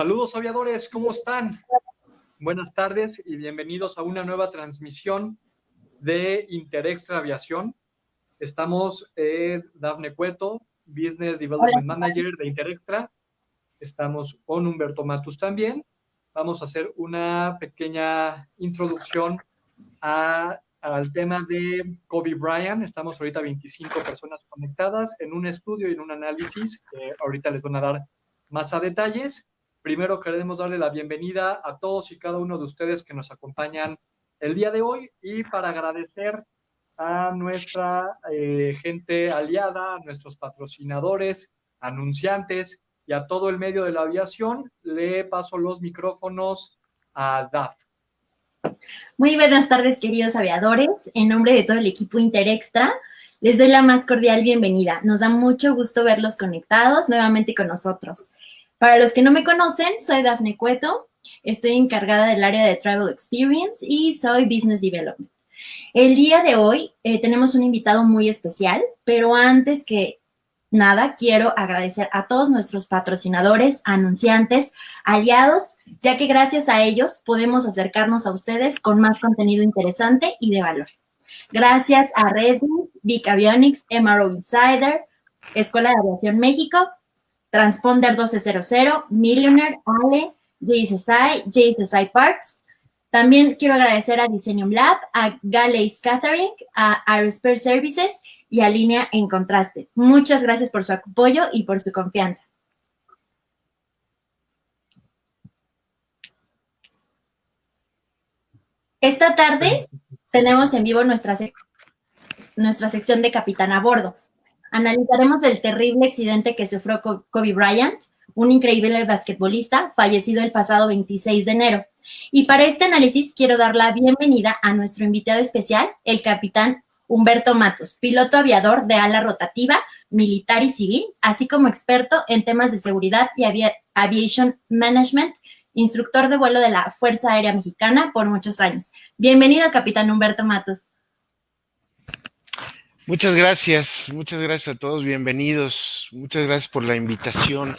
Saludos aviadores, ¿cómo están? Buenas tardes y bienvenidos a una nueva transmisión de Interextra Aviación. Estamos Dafne Cueto, Business Development Manager de Interextra. Estamos con Humberto Matus también. Vamos a hacer una pequeña introducción al tema de Kobe Bryant. Estamos ahorita 25 personas conectadas en un estudio y en un análisis. Ahorita les van a dar más a detalles. Primero queremos darle la bienvenida a todos y cada uno de ustedes que nos acompañan el día de hoy y para agradecer a nuestra gente aliada, a nuestros patrocinadores, anunciantes y a todo el medio de la aviación, le paso los micrófonos a Daf. Muy buenas tardes, queridos aviadores. En nombre de todo el equipo Interextra, les doy la más cordial bienvenida. Nos da mucho gusto verlos conectados nuevamente con nosotros. Para los que no me conocen, soy Dafne Cueto, estoy encargada del área de Travel Experience y soy Business Development. El día de hoy tenemos un invitado muy especial, pero antes que nada, quiero agradecer a todos nuestros patrocinadores, anunciantes, aliados, ya que gracias a ellos podemos acercarnos a ustedes con más contenido interesante y de valor. Gracias a Redwing, Vic Avionics, MRO Insider, Escuela de Aviación México, Transponder 1200, Millionaire, Ale, JSSI Parts. También quiero agradecer a Designium Lab, a Galley's Catering, a Aerospare Services y a Línea en Contraste. Muchas gracias por su apoyo y por su confianza. Esta tarde tenemos en vivo nuestra sección de Capitán a Bordo. Analizaremos el terrible accidente que sufrió Kobe Bryant, un increíble basquetbolista fallecido el pasado 26 de enero. Y para este análisis quiero dar la bienvenida a nuestro invitado especial, el capitán Humberto Matus, piloto aviador de ala rotativa, militar y civil, así como experto en temas de seguridad y aviation management, instructor de vuelo de la Fuerza Aérea Mexicana por muchos años. Bienvenido, capitán Humberto Matus. Muchas gracias a todos, bienvenidos, muchas gracias por la invitación.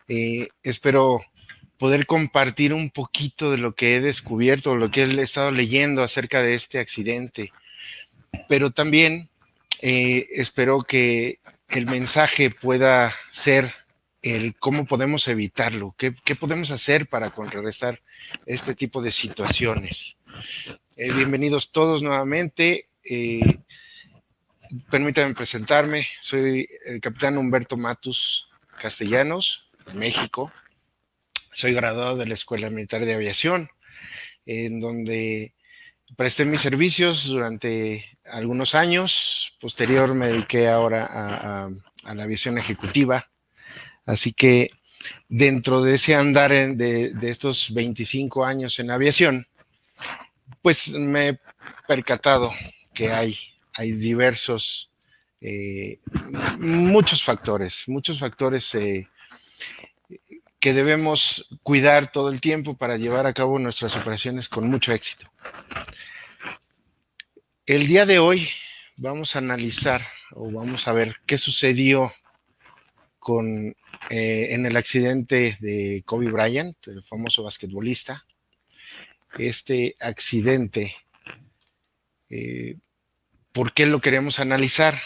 Espero poder compartir un poquito de lo que he descubierto, lo que he estado leyendo acerca de este accidente, pero también espero que el mensaje pueda ser el cómo podemos evitarlo, qué podemos hacer para contrarrestar este tipo de situaciones. Bienvenidos todos nuevamente. Permítanme presentarme, soy el capitán Humberto Matus Castellanos, de México. Soy graduado de la Escuela Militar de Aviación, en donde presté mis servicios durante algunos años. Posterior me dediqué ahora a la aviación ejecutiva. Así que dentro de ese andar de estos 25 años en aviación, pues me he percatado que hay diversos, muchos factores que debemos cuidar todo el tiempo para llevar a cabo nuestras operaciones con mucho éxito. El día de hoy vamos a analizar o vamos a ver qué sucedió en el accidente de Kobe Bryant, el famoso basquetbolista. Este accidente, ¿por qué lo queremos analizar?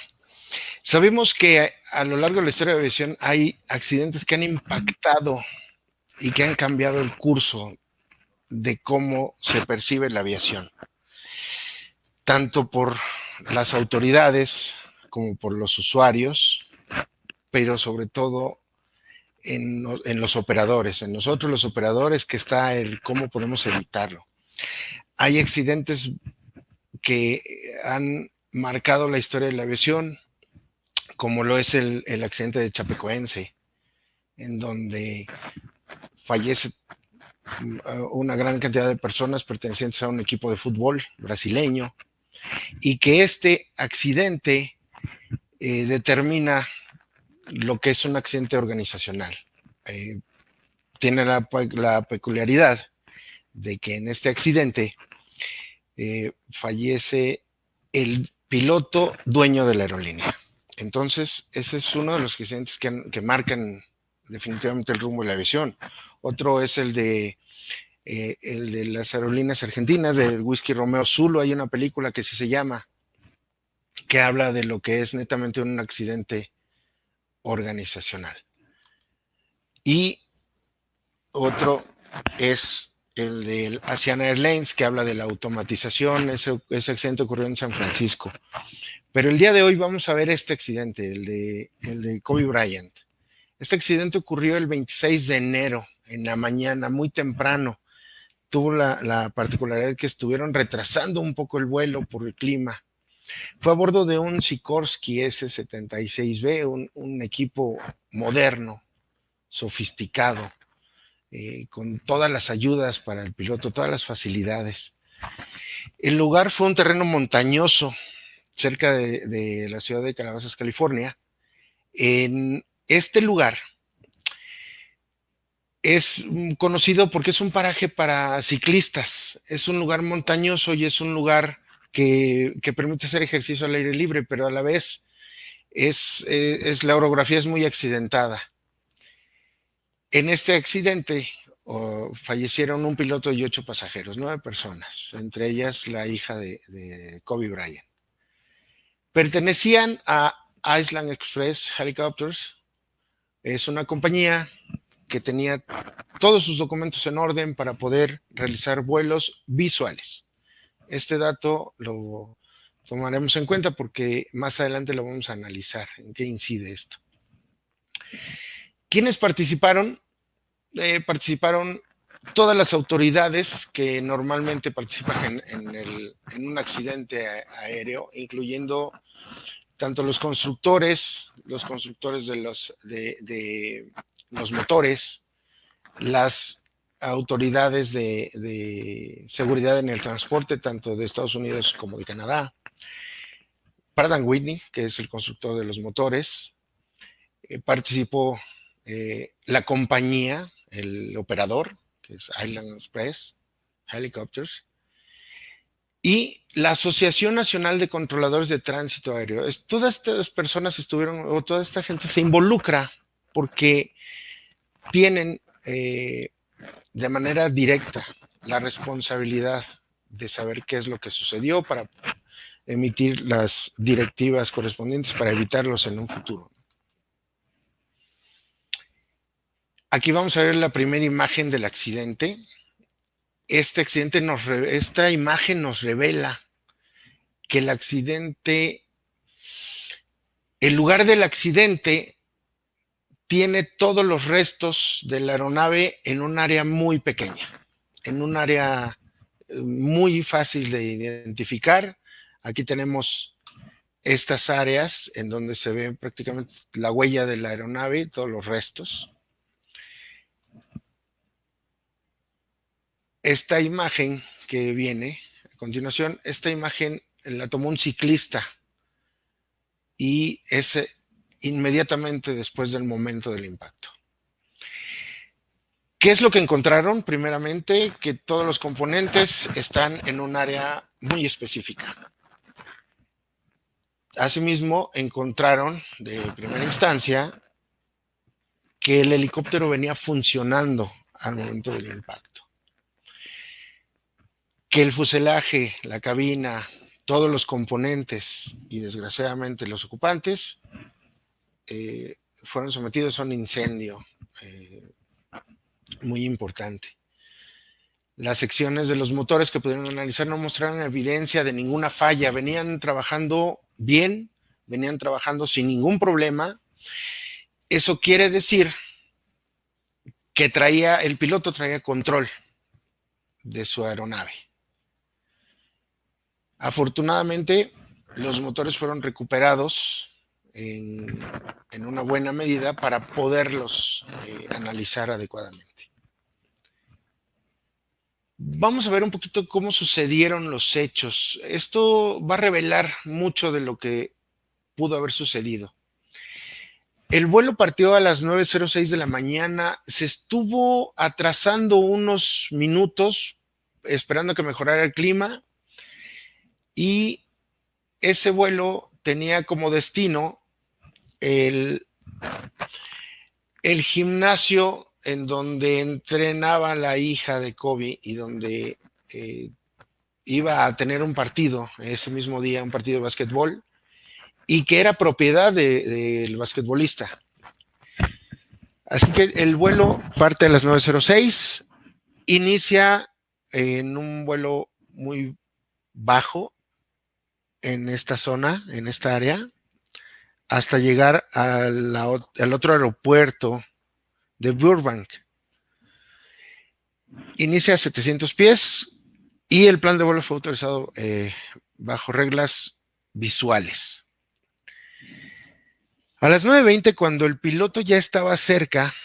Sabemos que a lo largo de la historia de la aviación hay accidentes que han impactado y que han cambiado el curso de cómo se percibe la aviación, tanto por las autoridades como por los usuarios, pero sobre todo en los operadores, en nosotros los operadores, que está el cómo podemos evitarlo. Hay accidentes que han marcado la historia de la aviación, como lo es el accidente de Chapecoense, en donde fallece una gran cantidad de personas pertenecientes a un equipo de fútbol brasileño, y que este accidente determina lo que es un accidente organizacional. Tiene la peculiaridad de que en este accidente fallece el piloto dueño de la aerolínea. Entonces, ese es uno de los accidentes que marcan definitivamente el rumbo de la aviación. otro es el de las aerolíneas argentinas, del Whisky Romeo Zulu. Hay una película que sí se llama, que habla de lo que es netamente un accidente organizacional. Y otro es el del Asiana Airlines, que habla de la automatización. Ese accidente ocurrió en San Francisco. Pero el día de hoy vamos a ver este accidente, el de Kobe Bryant. Este accidente ocurrió el 26 de enero, en la mañana, muy temprano. Tuvo la particularidad que estuvieron retrasando un poco el vuelo por el clima. Fue a bordo de un Sikorsky S-76B, un equipo moderno, sofisticado, con todas las ayudas para el piloto, todas las facilidades. El lugar fue un terreno montañoso, cerca de la ciudad de Calabasas, California. En este lugar es conocido porque es un paraje para ciclistas. Es un lugar montañoso y es un lugar que permite hacer ejercicio al aire libre, pero a la vez la orografía es muy accidentada. En este accidente fallecieron un piloto y 8 pasajeros, 9 personas, entre ellas la hija de Kobe Bryant. Pertenecían a Island Express Helicopters. Es una compañía que tenía todos sus documentos en orden para poder realizar vuelos visuales. Este dato lo tomaremos en cuenta porque más adelante lo vamos a analizar, en qué incide esto. ¿Quiénes participaron? Participaron todas las autoridades que normalmente participan en un accidente aéreo, incluyendo tanto los constructores de los motores, las autoridades de seguridad en el transporte, tanto de Estados Unidos como de Canadá, Pratt & Whitney, que es el constructor de los motores, participó la compañía, el operador, que es Island Express Helicopters, y la Asociación Nacional de Controladores de Tránsito Aéreo. Todas estas personas toda esta gente se involucra porque tienen de manera directa la responsabilidad de saber qué es lo que sucedió para emitir las directivas correspondientes para evitarlos en un futuro. Aquí vamos a ver la primera imagen del accidente. Esta imagen nos revela que el lugar del accidente tiene todos los restos de la aeronave en un área muy pequeña, en un área muy fácil de identificar. Aquí tenemos estas áreas en donde se ve prácticamente la huella de la aeronave y todos los restos. Esta imagen que viene a continuación, esta imagen la tomó un ciclista y es inmediatamente después del momento del impacto. ¿Qué es lo que encontraron? Primeramente, que todos los componentes están en un área muy específica. Asimismo, encontraron de primera instancia que el helicóptero venía funcionando al momento del impacto. Que el fuselaje, la cabina, todos los componentes y desgraciadamente los ocupantes fueron sometidos a un incendio muy importante. Las secciones de los motores que pudieron analizar no mostraron evidencia de ninguna falla, venían trabajando bien, venían trabajando sin ningún problema. Eso quiere decir que el piloto traía control de su aeronave. Afortunadamente, los motores fueron recuperados en una buena medida para poderlos analizar adecuadamente. Vamos a ver un poquito cómo sucedieron los hechos. Esto va a revelar mucho de lo que pudo haber sucedido. El vuelo partió a las 9:06 de la mañana, se estuvo atrasando unos minutos esperando a que mejorara el clima y ese vuelo tenía como destino el gimnasio en donde entrenaba la hija de Kobe y donde iba a tener un partido ese mismo día, un partido de básquetbol, y que era propiedad del basquetbolista. Así que el vuelo parte a las 9:06, inicia en un vuelo muy bajo en esta zona, en esta área, hasta llegar al otro aeropuerto de Burbank. Inicia a 700 pies y el plan de vuelo fue autorizado bajo reglas visuales. A las 9:20, cuando el piloto ya estaba cerca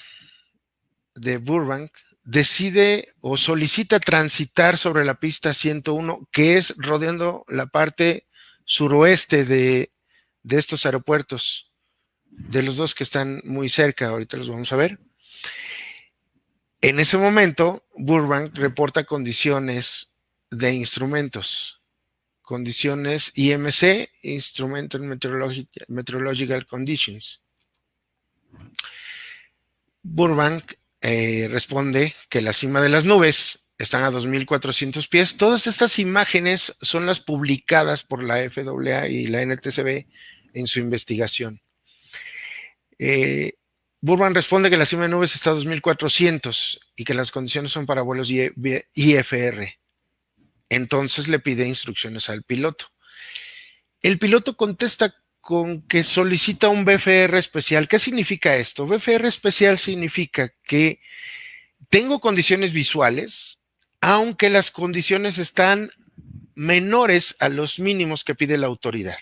de Burbank, decide o solicita transitar sobre la pista 101, que es rodeando la parte suroeste de estos aeropuertos, de los dos que están muy cerca, ahorita los vamos a ver. En ese momento, Burbank reporta condiciones de instrumentos, condiciones IMC, Instrumental Meteorological Conditions. Burbank responde que la cima de las nubes están a 2.400 pies. Todas estas imágenes son las publicadas por la FAA y la NTSB en su investigación. Burbank responde que la cima de nubes está a 2.400 y que las condiciones son para vuelos IFR. Entonces le pide instrucciones al piloto. El piloto contesta con que solicita un BFR especial. ¿Qué significa esto? BFR especial significa que tengo condiciones visuales, aunque las condiciones están menores a los mínimos que pide la autoridad.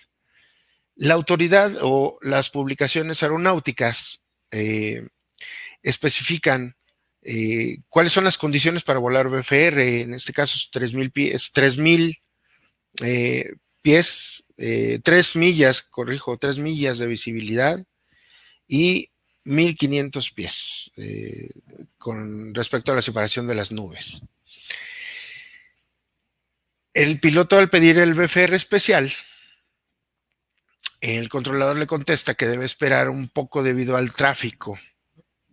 La autoridad o las publicaciones aeronáuticas especifican cuáles son las condiciones para volar BFR. En este caso, 3.000 pies, 3.000 pies, 3 millas de visibilidad y 1.500 pies con respecto a la separación de las nubes. El piloto, al pedir el BFR especial, el controlador le contesta que debe esperar un poco debido al tráfico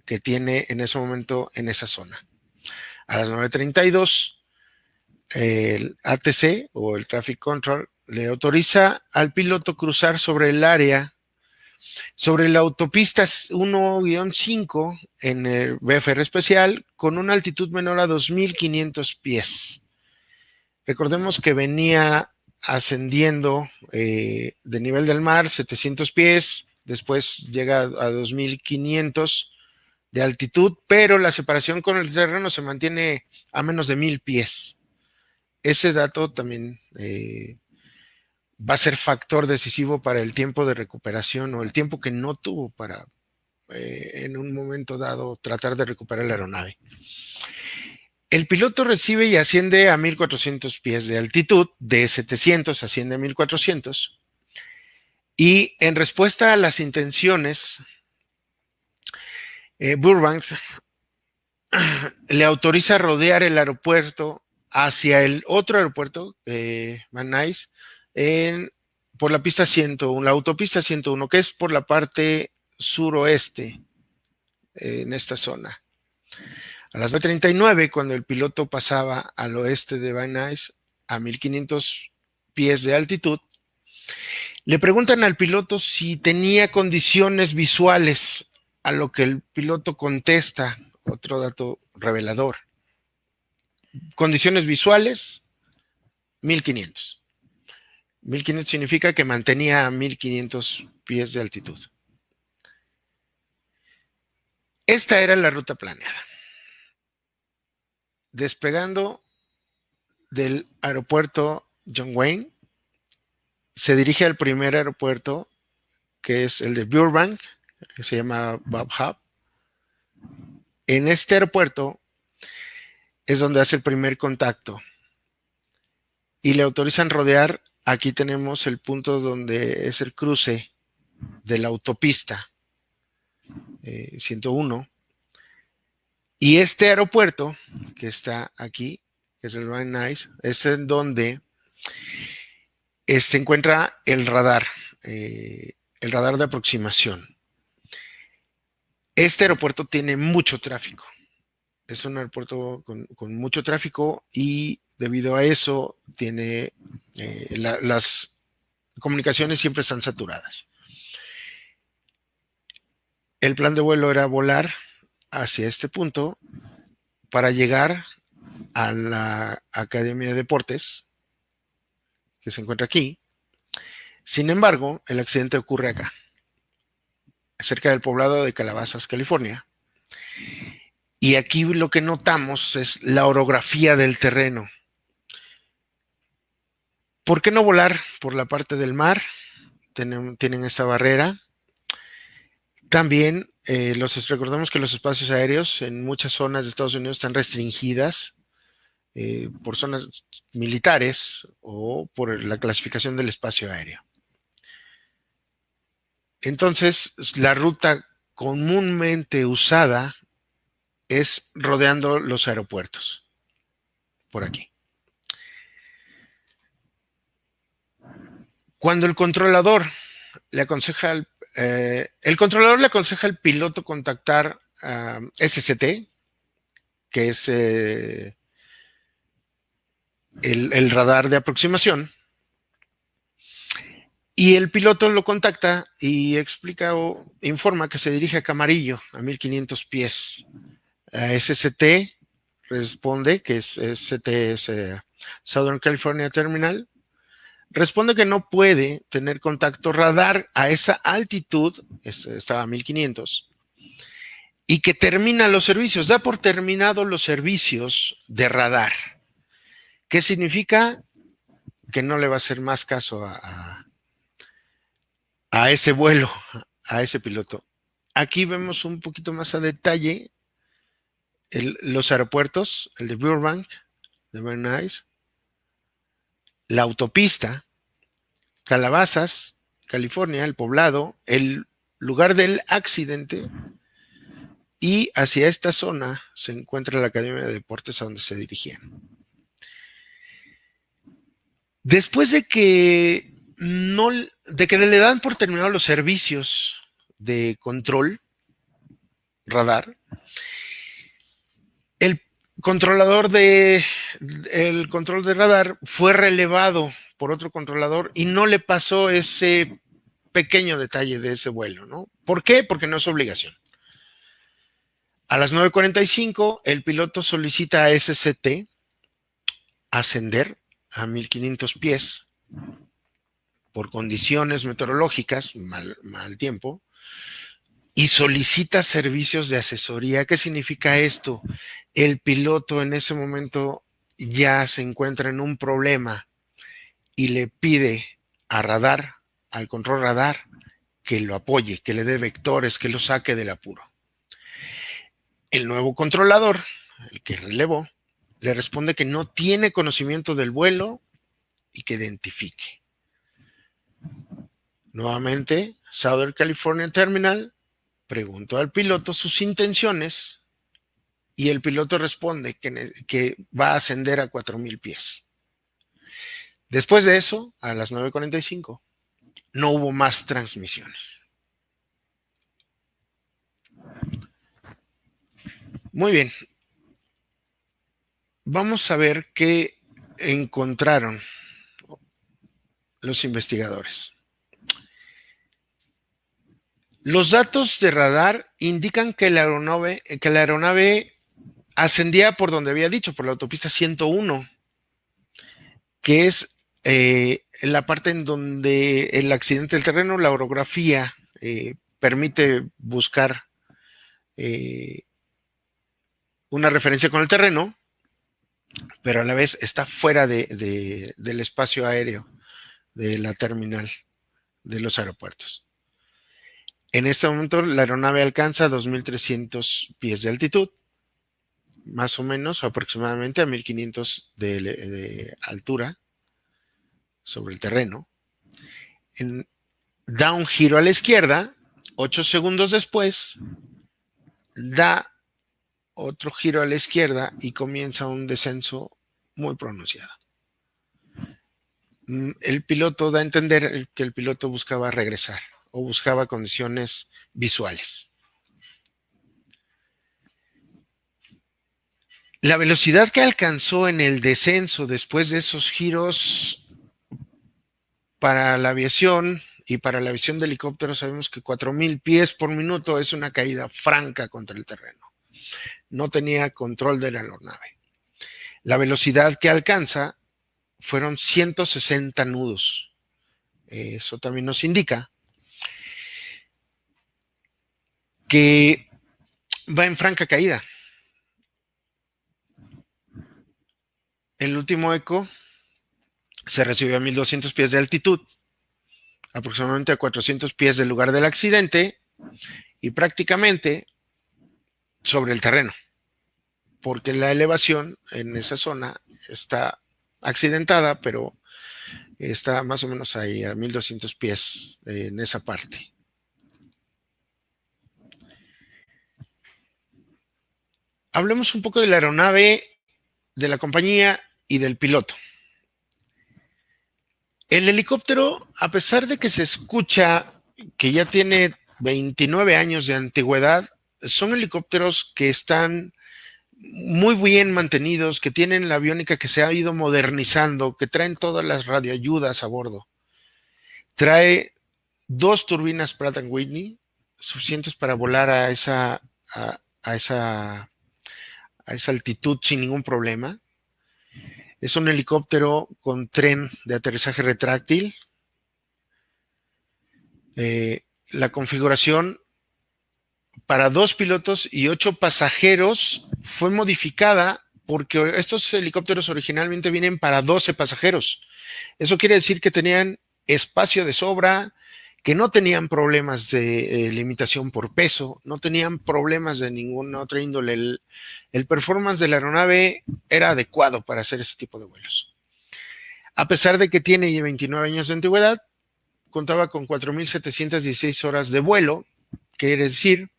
que tiene en ese momento en esa zona. A las 9:32, el ATC o el Traffic Control le autoriza al piloto cruzar sobre el área, sobre la autopista 1-5 en el BFR especial con una altitud menor a 2.500 pies. Recordemos que venía ascendiendo de nivel del mar 700 pies, después llega a 2.500 de altitud, pero la separación con el terreno se mantiene a menos de 1.000 pies. Ese dato también va a ser factor decisivo para el tiempo de recuperación o el tiempo que no tuvo para en un momento dado tratar de recuperar la aeronave. El piloto recibe y asciende a 1.400 pies de altitud, de 700 asciende a 1.400, y en respuesta a las intenciones, Burbank le autoriza rodear el aeropuerto hacia el otro aeropuerto, Van Nuys, por la pista 101, la autopista 101, que es por la parte suroeste en esta zona. A las 9:39, cuando el piloto pasaba al oeste de Van Nuys, a 1.500 pies de altitud, le preguntan al piloto si tenía condiciones visuales, a lo que el piloto contesta, otro dato revelador. Condiciones visuales, 1.500. 1.500 significa que mantenía a 1.500 pies de altitud. Esta era la ruta planeada. Despegando del aeropuerto John Wayne, se dirige al primer aeropuerto, que es el de Burbank, que se llama Bob Hub. En este aeropuerto es donde hace el primer contacto y le autorizan rodear. Aquí tenemos el punto donde es el cruce de la autopista 101. Y este aeropuerto que está aquí, que es el Van Nuys, es en donde se encuentra el radar de aproximación. Este aeropuerto tiene mucho tráfico. Es un aeropuerto con mucho tráfico y debido a eso tiene las comunicaciones siempre están saturadas. El plan de vuelo era volar hacia este punto para llegar a la Academia de Deportes que se encuentra aquí. Sin embargo, el accidente ocurre acá, cerca del poblado de Calabazas, California. Y aquí lo que notamos es la orografía del terreno. ¿Por qué no volar por la parte del mar? Tienen esta barrera. También recordemos que los espacios aéreos en muchas zonas de Estados Unidos están restringidas por zonas militares o por la clasificación del espacio aéreo. Entonces, la ruta comúnmente usada es rodeando los aeropuertos, por aquí. Cuando el controlador le aconseja al piloto contactar a SCT, que es el radar de aproximación, y el piloto lo contacta y explica o informa que se dirige a Camarillo, a 1500 pies. SCT responde, que es SCT es Southern California Terminal, responde que no puede tener contacto radar a esa altitud, estaba a 1500, y que termina los servicios, da por terminado los servicios de radar. ¿Qué significa? Que no le va a hacer más caso a ese vuelo, a ese piloto. Aquí vemos un poquito más a detalle los aeropuertos, el de Burbank, de Van Nuys, la autopista, Calabazas, California, el poblado, el lugar del accidente, y hacia esta zona se encuentra la Academia de Deportes a donde se dirigían. Después de que le dan por terminado los servicios de control radar, el control de radar fue relevado por otro controlador y no le pasó ese pequeño detalle de ese vuelo, ¿no? ¿Por qué? Porque no es obligación. A las 9:45 el piloto solicita a SCT ascender a 1500 pies por condiciones meteorológicas, mal tiempo, y solicita servicios de asesoría. ¿Qué significa esto? El piloto en ese momento ya se encuentra en un problema y le pide al control radar, que lo apoye, que le dé vectores, que lo saque del apuro. El nuevo controlador, el que relevó, le responde que no tiene conocimiento del vuelo y que identifique. Nuevamente, Southern California Terminal preguntó al piloto sus intenciones y el piloto responde que va a ascender a 4000 pies. Después de eso, a las 9:45, no hubo más transmisiones. Muy bien. Vamos a ver qué encontraron los investigadores. Los datos de radar indican que la aeronave ascendía por donde había dicho, por la autopista 101, que es la parte en donde el accidente del terreno, la orografía, permite buscar una referencia con el terreno, pero a la vez está fuera del espacio aéreo de la terminal de los aeropuertos. En este momento la aeronave alcanza 2.300 pies de altitud, más o menos, aproximadamente a 1.500 de altura sobre el terreno. Da un giro a la izquierda, 8 segundos después, da otro giro a la izquierda y comienza un descenso muy pronunciado. El piloto da a entender que el piloto buscaba regresar o buscaba condiciones visuales. La velocidad que alcanzó en el descenso después de esos giros para la aviación y para la visión de helicóptero, sabemos que 4,000 pies por minuto es una caída franca contra el terreno. No tenía control de la aeronave. La velocidad que alcanza fueron 160 nudos. Eso también nos indica que va en franca caída. El último eco se recibió a 1,200 pies de altitud, aproximadamente a 400 pies del lugar del accidente y prácticamente sobre el terreno, porque la elevación en esa zona está accidentada, pero está más o menos ahí a 1,200 pies en esa parte. Hablemos un poco de la aeronave, de la compañía y del piloto. El helicóptero, a pesar de que se escucha que ya tiene 29 años de antigüedad, son helicópteros que están muy bien mantenidos, que tienen la aviónica que se ha ido modernizando, que traen todas las radioayudas a bordo. Trae 2 turbinas Pratt & Whitney suficientes para volar a esa altitud sin ningún problema. Es un helicóptero con tren de aterrizaje retráctil. La configuración para 2 pilotos y 8 pasajeros fue modificada porque estos helicópteros originalmente vienen para 12 pasajeros. Eso quiere decir que tenían espacio de sobra, que no tenían problemas de limitación por peso, no tenían problemas de ninguna otra índole. El performance de la aeronave era adecuado para hacer ese tipo de vuelos. A pesar de que tiene 29 años de antigüedad, contaba con 4,716 horas de vuelo, quiere decir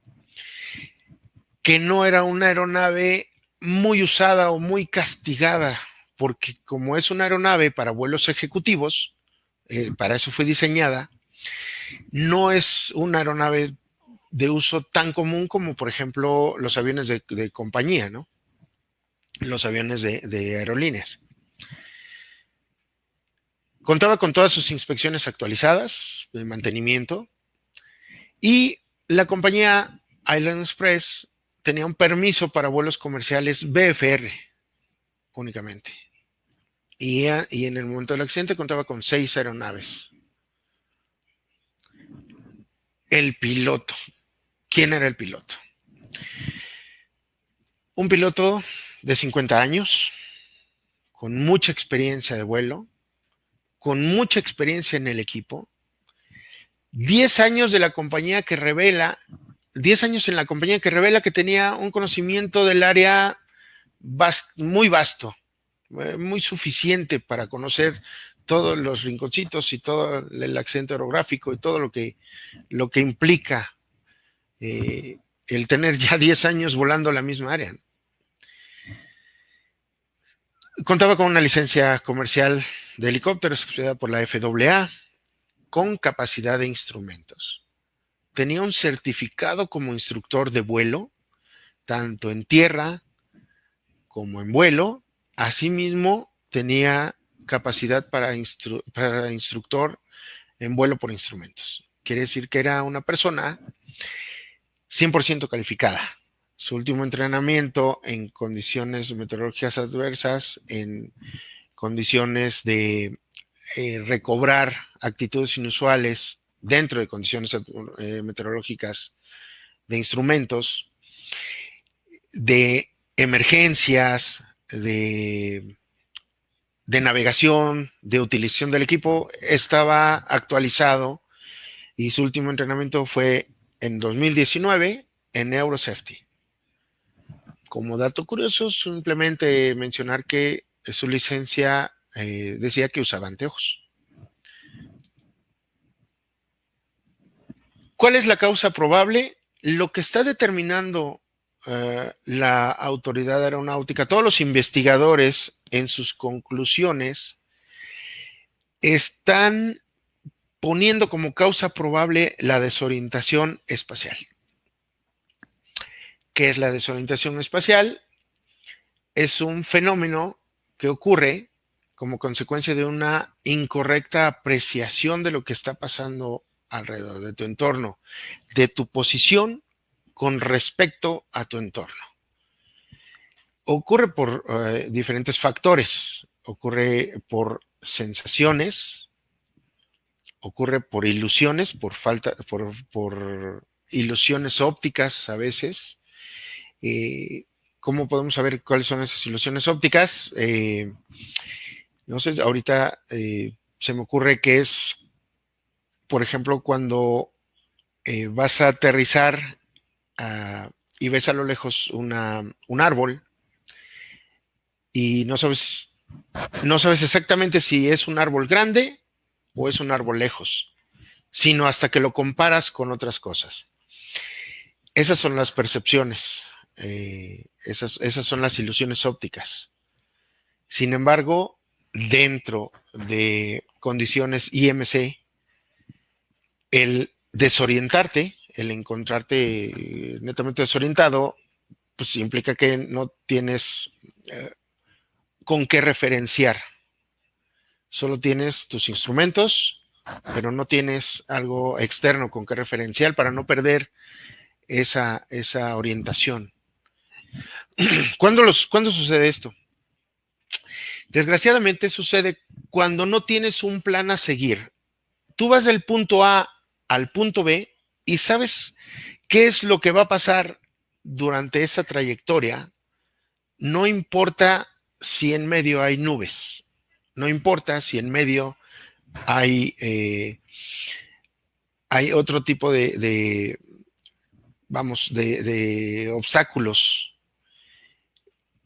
que no era una aeronave muy usada o muy castigada, porque como es una aeronave para vuelos ejecutivos, para eso fue diseñada, no es una aeronave de uso tan común como, por ejemplo, los aviones de compañía, ¿no? Los aviones de aerolíneas. Contaba con todas sus inspecciones actualizadas de mantenimiento y la compañía Island Express tenía un permiso para vuelos comerciales BFR únicamente. Y en el momento del accidente contaba con 6 aeronaves. El piloto. ¿Quién era el piloto? Un piloto de 50 años, con mucha experiencia de vuelo, con mucha experiencia en el equipo, 10 años de la compañía que revela, 10 años en la compañía que revela que tenía un conocimiento del área muy vasto, muy suficiente para conocer todos los rinconcitos y todo el accidente orográfico y todo lo que implica el tener ya 10 años volando la misma área. Contaba con una licencia comercial de helicópteros expedida por la FAA con capacidad de instrumentos. Tenía un certificado como instructor de vuelo, tanto en tierra como en vuelo. Asimismo, tenía capacidad para instructor en vuelo por instrumentos. Quiere decir que era una persona 100% calificada. Su último entrenamiento en condiciones meteorológicas adversas, en condiciones de recobrar actitudes inusuales dentro de condiciones meteorológicas de instrumentos, de emergencias, de navegación, de utilización del equipo, estaba actualizado y su último entrenamiento fue en 2019 en Eurosafety. Como dato curioso, simplemente mencionar que su licencia decía que usaba anteojos. ¿Cuál es la causa probable? Lo que está determinando la autoridad aeronáutica, todos los investigadores en sus conclusiones están poniendo como causa probable la desorientación espacial. ¿Qué es la desorientación espacial? es un fenómeno que ocurre como consecuencia de una incorrecta apreciación de lo que está pasando alrededor de tu entorno, de tu posición con respecto a tu entorno. Ocurre por diferentes factores, ocurre por sensaciones, ocurre por ilusiones, por ilusiones ópticas a veces. ¿Cómo podemos saber cuáles son esas ilusiones ópticas? No sé, ahorita se me ocurre que es, por ejemplo, cuando vas a aterrizar y ves a lo lejos un árbol y no sabes exactamente si es un árbol grande o es un árbol lejos, sino hasta que lo comparas con otras cosas. Esas son las percepciones, esas son las ilusiones ópticas. Sin embargo, dentro de condiciones IMC, el desorientarte, el encontrarte netamente desorientado, pues implica que no tienes con qué referenciar. Solo tienes tus instrumentos, pero no tienes algo externo con qué referenciar para no perder esa orientación. ¿Cuándo sucede esto? Desgraciadamente sucede cuando no tienes un plan a seguir. Tú vas del punto A al punto B y sabes qué es lo que va a pasar durante esa trayectoria. No importa si en medio hay nubes, no importa si en medio hay otro tipo de obstáculos,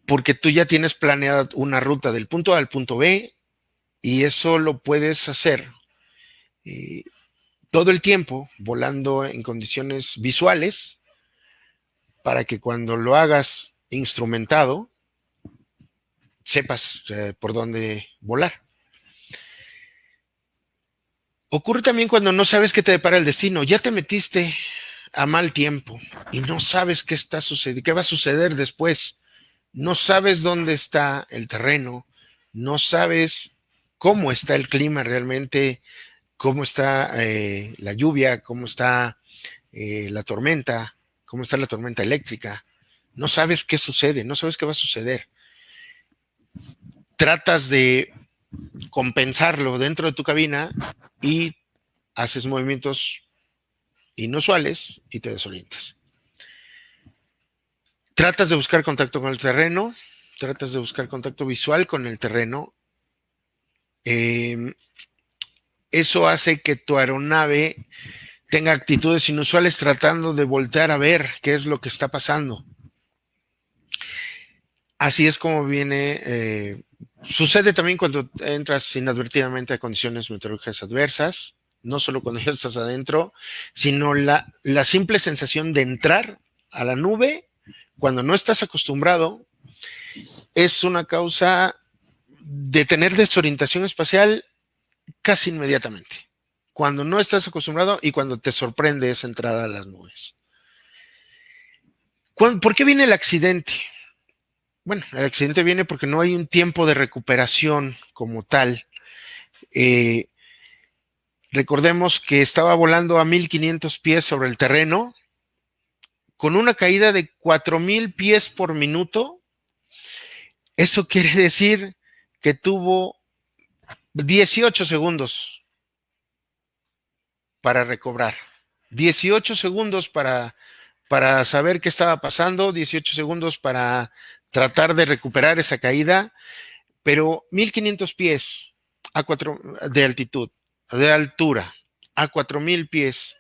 porque tú ya tienes planeada una ruta del punto A al punto B y eso lo puedes hacer todo el tiempo volando en condiciones visuales para que cuando lo hagas instrumentado sepas por dónde volar. Ocurre también cuando no sabes qué te depara el destino. Ya te metiste a mal tiempo y no sabes qué está sucediendo, qué va a suceder después. No sabes dónde está el terreno, no sabes cómo está el clima realmente, cómo está la lluvia, cómo está la tormenta, cómo está la tormenta eléctrica. No sabes qué sucede, no sabes qué va a suceder. Tratas de compensarlo dentro de tu cabina y haces movimientos inusuales y te desorientas. Tratas de buscar contacto con el terreno, tratas de buscar contacto visual con el terreno. Eso hace que tu aeronave tenga actitudes inusuales tratando de voltear a ver qué es lo que está pasando. Así es como viene. Sucede también cuando entras inadvertidamente a condiciones meteorológicas adversas, no solo cuando ya estás adentro, sino la simple sensación de entrar a la nube cuando no estás acostumbrado es una causa de tener desorientación espacial casi inmediatamente. Cuando no estás acostumbrado y cuando te sorprende esa entrada a las nubes. ¿Por qué viene el accidente? Bueno, el accidente viene porque no hay un tiempo de recuperación como tal. Recordemos que estaba volando a 1500 pies sobre el terreno, con una caída de 4000 pies por minuto. Eso quiere decir que tuvo 18 segundos para recobrar. 18 segundos para saber qué estaba pasando, 18 segundos para tratar de recuperar esa caída, pero 1500 pies de altitud, de altura, a 4000 pies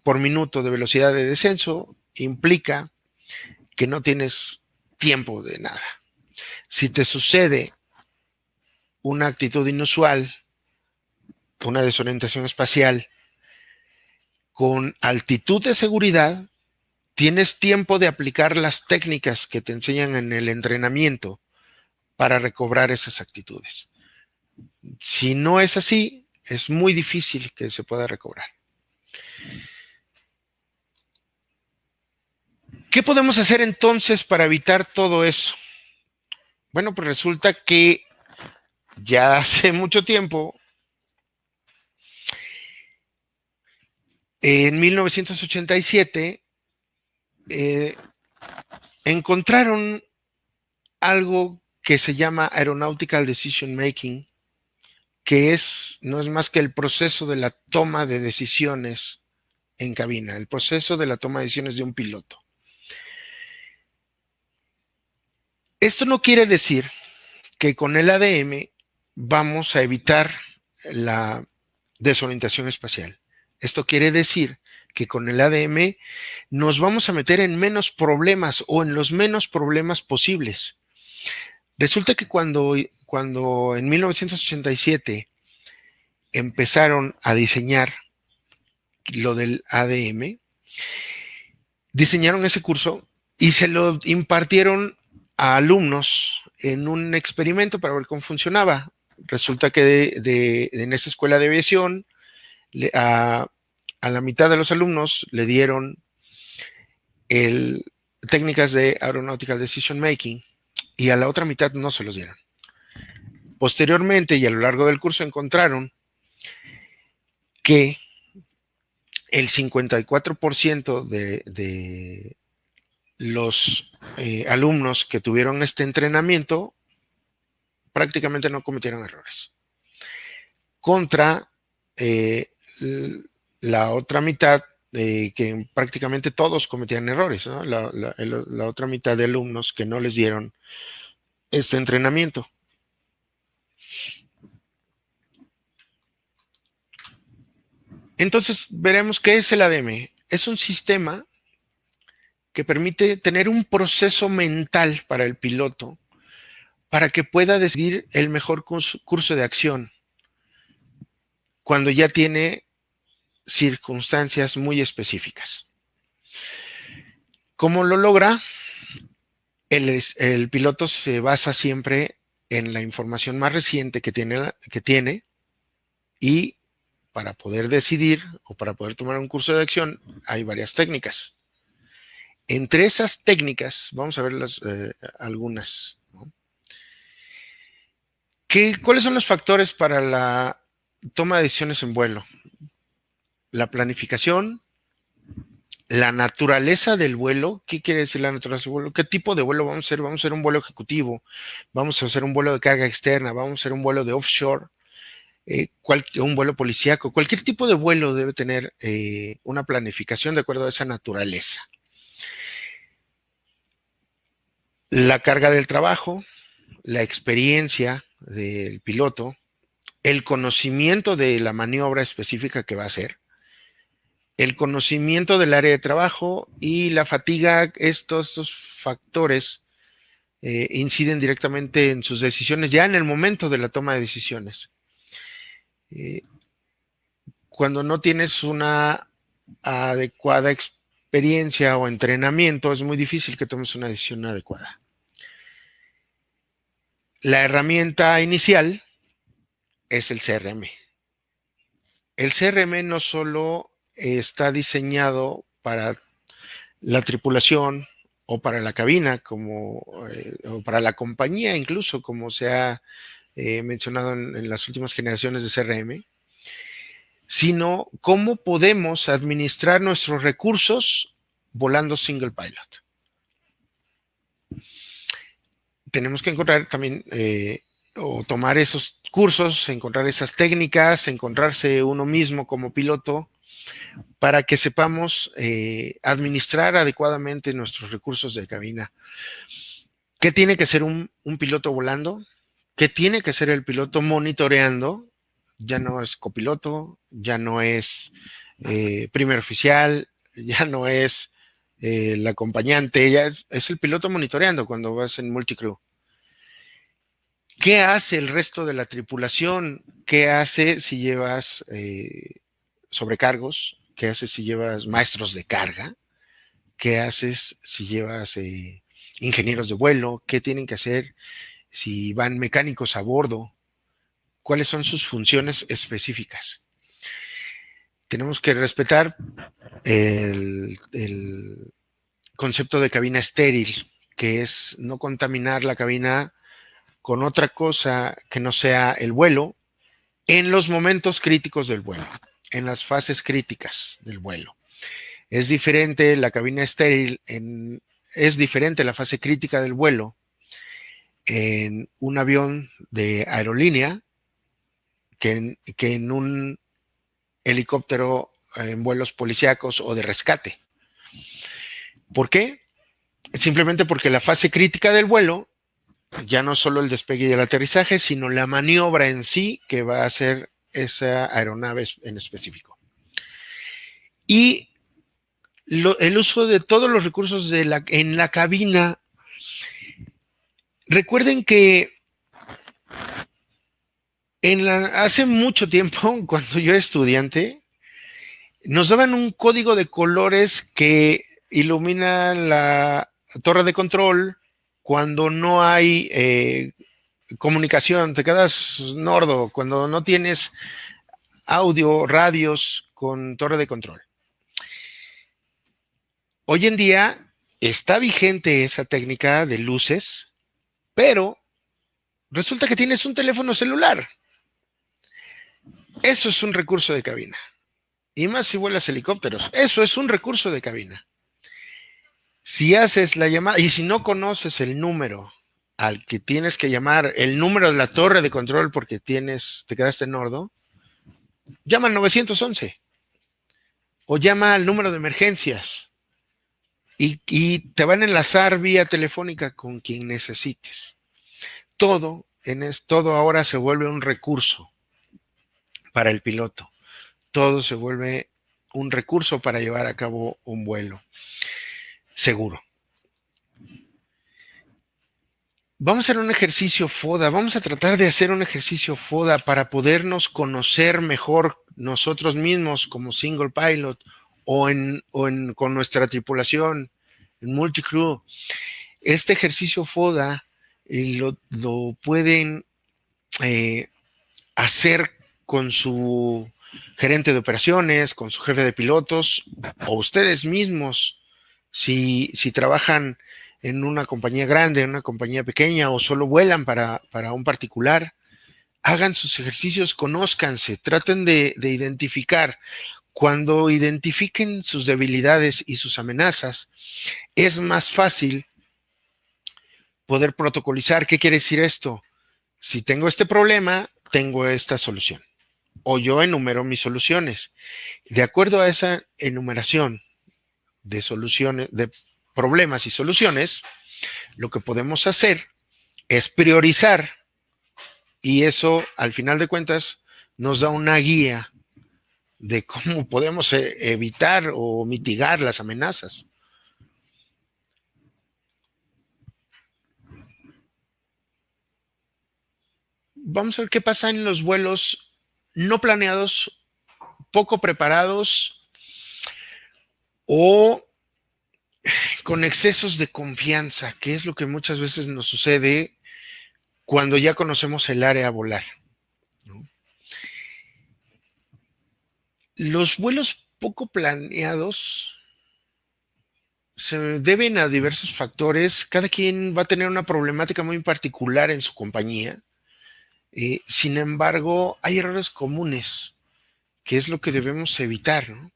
por minuto de velocidad de descenso, implica que no tienes tiempo de nada. Si te sucede una actitud inusual, una desorientación espacial, con altitud de seguridad, tienes tiempo de aplicar las técnicas que te enseñan en el entrenamiento para recobrar esas actitudes. Si no es así, es muy difícil que se pueda recobrar. ¿Qué podemos hacer entonces para evitar todo eso? Bueno, pues resulta que ya hace mucho tiempo, en 1987, encontraron algo que se llama Aeronautical Decision Making, que no es más que el proceso de la toma de decisiones en cabina, el proceso de la toma de decisiones de un piloto. Esto no quiere decir que con el ADM vamos a evitar la desorientación espacial. Esto quiere decir que con el ADM nos vamos a meter en menos problemas o en los menos problemas posibles. Resulta que cuando en 1987 empezaron a diseñar lo del ADM, diseñaron ese curso y se lo impartieron a alumnos en un experimento para ver cómo funcionaba. Resulta que en esta escuela de aviación, a la mitad de los alumnos le dieron técnicas de Aeronautical Decision Making y a la otra mitad no se los dieron. Posteriormente y a lo largo del curso encontraron que el 54% de los alumnos que tuvieron este entrenamiento prácticamente no cometieron errores. Contra la otra mitad, que prácticamente todos cometían errores, ¿no? La otra mitad de alumnos que no les dieron este entrenamiento. Entonces veremos qué es el ADM. Es un sistema que permite tener un proceso mental para el piloto para que pueda decidir el mejor curso de acción cuando ya tiene circunstancias muy específicas. ¿Cómo lo logra? El piloto se basa siempre en la información más reciente que tiene y para poder decidir o para poder tomar un curso de acción hay varias técnicas. Entre esas técnicas, vamos a ver algunas, ¿no? ¿Cuáles son los factores para la toma de decisiones en vuelo? La planificación, la naturaleza del vuelo. ¿Qué quiere decir la naturaleza del vuelo? ¿Qué tipo de vuelo vamos a hacer? ¿Vamos a hacer un vuelo ejecutivo? ¿Vamos a hacer un vuelo de carga externa? ¿Vamos a hacer un vuelo de offshore? Un vuelo policíaco. Cualquier tipo de vuelo debe tener una planificación de acuerdo a esa naturaleza. La carga del trabajo, la experiencia del piloto, el conocimiento de la maniobra específica que va a hacer, el conocimiento del área de trabajo y la fatiga. Estos factores inciden directamente en sus decisiones ya en el momento de la toma de decisiones. Cuando no tienes una adecuada experiencia o entrenamiento, es muy difícil que tomes una decisión adecuada. La herramienta inicial es el CRM. El CRM no solo está diseñado para la tripulación o para la cabina, o para la compañía incluso, como se ha mencionado en las últimas generaciones de CRM, sino cómo podemos administrar nuestros recursos volando single pilot. Tenemos que encontrar también o tomar esos cursos, encontrar esas técnicas, encontrarse uno mismo como piloto para que sepamos administrar adecuadamente nuestros recursos de cabina. ¿Qué tiene que ser un piloto volando? ¿Qué tiene que ser el piloto monitoreando? Ya no es copiloto, ya no es primer oficial, ya no es el acompañante, ya es el piloto monitoreando cuando vas en multicrew. ¿Qué hace el resto de la tripulación? ¿Qué hace si llevas sobrecargos? ¿Qué haces si llevas maestros de carga? ¿Qué haces si llevas ingenieros de vuelo? ¿Qué tienen que hacer si van mecánicos a bordo? ¿Cuáles son sus funciones específicas? Tenemos que respetar concepto de cabina estéril, que es no contaminar la cabina con otra cosa que no sea el vuelo en los momentos críticos del vuelo, en las fases críticas del vuelo. Es diferente la cabina estéril, es diferente la fase crítica del vuelo en un avión de aerolínea que en un helicóptero en vuelos policíacos o de rescate. ¿Por qué? Simplemente porque la fase crítica del vuelo ya no solo el despegue y el aterrizaje, sino la maniobra en sí que va a hacer esa aeronave en específico. Y el uso de todos los recursos en la cabina. Recuerden que hace mucho tiempo, cuando yo era estudiante, nos daban un código de colores que ilumina la torre de control cuando no hay comunicación, te quedas sordo, cuando no tienes audio, radios con torre de control. Hoy en día está vigente esa técnica de luces, pero resulta que tienes un teléfono celular. Eso es un recurso de cabina. Y más si vuelas helicópteros. Eso es un recurso de cabina. Si haces la llamada y si no conoces el número al que tienes que llamar, el número de la torre de control porque te quedaste en sordo, llama al 911 o llama al número de emergencias y te van a enlazar vía telefónica con quien necesites. Todo ahora se vuelve un recurso para el piloto. Todo se vuelve un recurso para llevar a cabo un vuelo seguro. Vamos a hacer un ejercicio FODA, vamos a tratar de hacer un ejercicio FODA para podernos conocer mejor nosotros mismos como single pilot o con nuestra tripulación en multicrew. Este ejercicio FODA lo pueden hacer con su gerente de operaciones, con su jefe de pilotos o ustedes mismos si trabajan en una compañía grande, en una compañía pequeña o solo vuelan para un particular. Hagan sus ejercicios, conózcanse, traten de identificar. Cuando identifiquen sus debilidades y sus amenazas, es más fácil poder protocolizar. ¿Qué quiere decir esto? Si tengo este problema, tengo esta solución. O yo enumero mis soluciones. De acuerdo a esa enumeración de soluciones, de problemas y soluciones, lo que podemos hacer es priorizar y eso, al final de cuentas, nos da una guía de cómo podemos evitar o mitigar las amenazas. Vamos a ver qué pasa en los vuelos no planeados, poco preparados o con excesos de confianza, que es lo que muchas veces nos sucede cuando ya conocemos el área a volar, ¿no? Los vuelos poco planeados se deben a diversos factores. Cada quien va a tener una problemática muy particular en su compañía. Sin embargo, hay errores comunes, que es lo que debemos evitar, ¿no?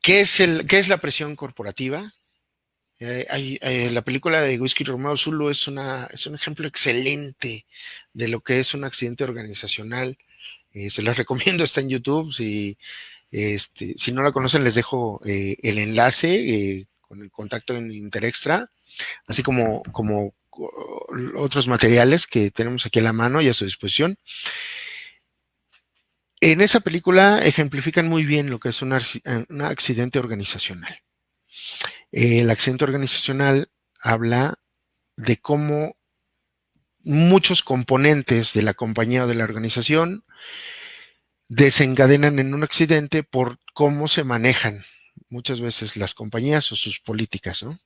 ¿Qué es la presión corporativa? La película de Whisky Romeo Zulu es un ejemplo excelente de lo que es un accidente organizacional. Se las recomiendo, está en YouTube. Si no la conocen, les dejo el enlace con el contacto en Interextra, así como otros materiales que tenemos aquí a la mano y a su disposición. En esa película ejemplifican muy bien lo que es un accidente organizacional. El accidente organizacional habla de cómo muchos componentes de la compañía o de la organización desencadenan en un accidente por cómo se manejan muchas veces las compañías o sus políticas, ¿no?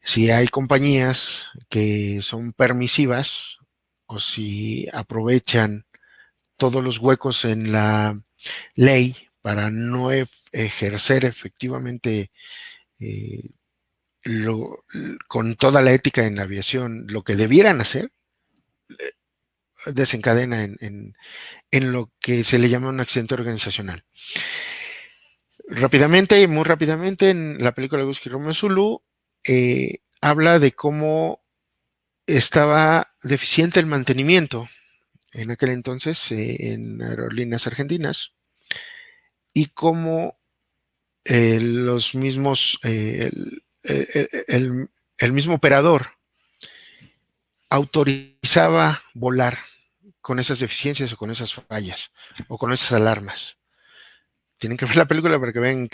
Si hay compañías que son permisivas o si aprovechan todos los huecos en la ley para no ejercer efectivamente con toda la ética en la aviación, lo que debieran hacer, desencadena en lo que se le llama un accidente organizacional. Rápidamente, muy rápidamente, en la película Whisky Romeo Zulu, habla de cómo estaba deficiente el mantenimiento en aquel entonces en aerolíneas argentinas y cómo los mismos, el mismo operador autorizaba volar con esas deficiencias o con esas fallas o con esas alarmas. Tienen que ver la película para que vean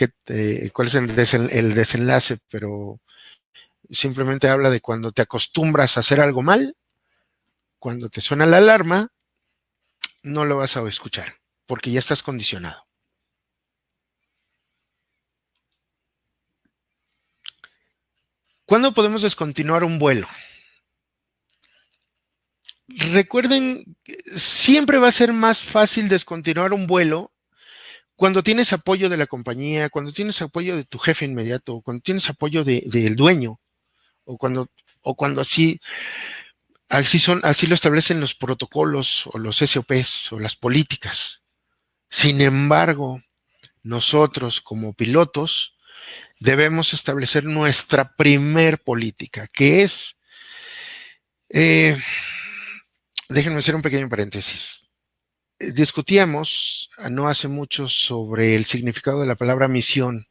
cuál es el desenlace, pero simplemente habla de cuando te acostumbras a hacer algo mal, cuando te suena la alarma, no lo vas a escuchar, porque ya estás condicionado. ¿Cuándo podemos descontinuar un vuelo? Recuerden, siempre va a ser más fácil descontinuar un vuelo cuando tienes apoyo de la compañía, cuando tienes apoyo de tu jefe inmediato, cuando tienes apoyo del dueño, o cuando así lo establecen los protocolos o los SOPs o las políticas. Sin embargo, nosotros como pilotos debemos establecer nuestra primer política, que es, déjenme hacer un pequeño paréntesis. Discutíamos no hace mucho sobre el significado de la palabra misión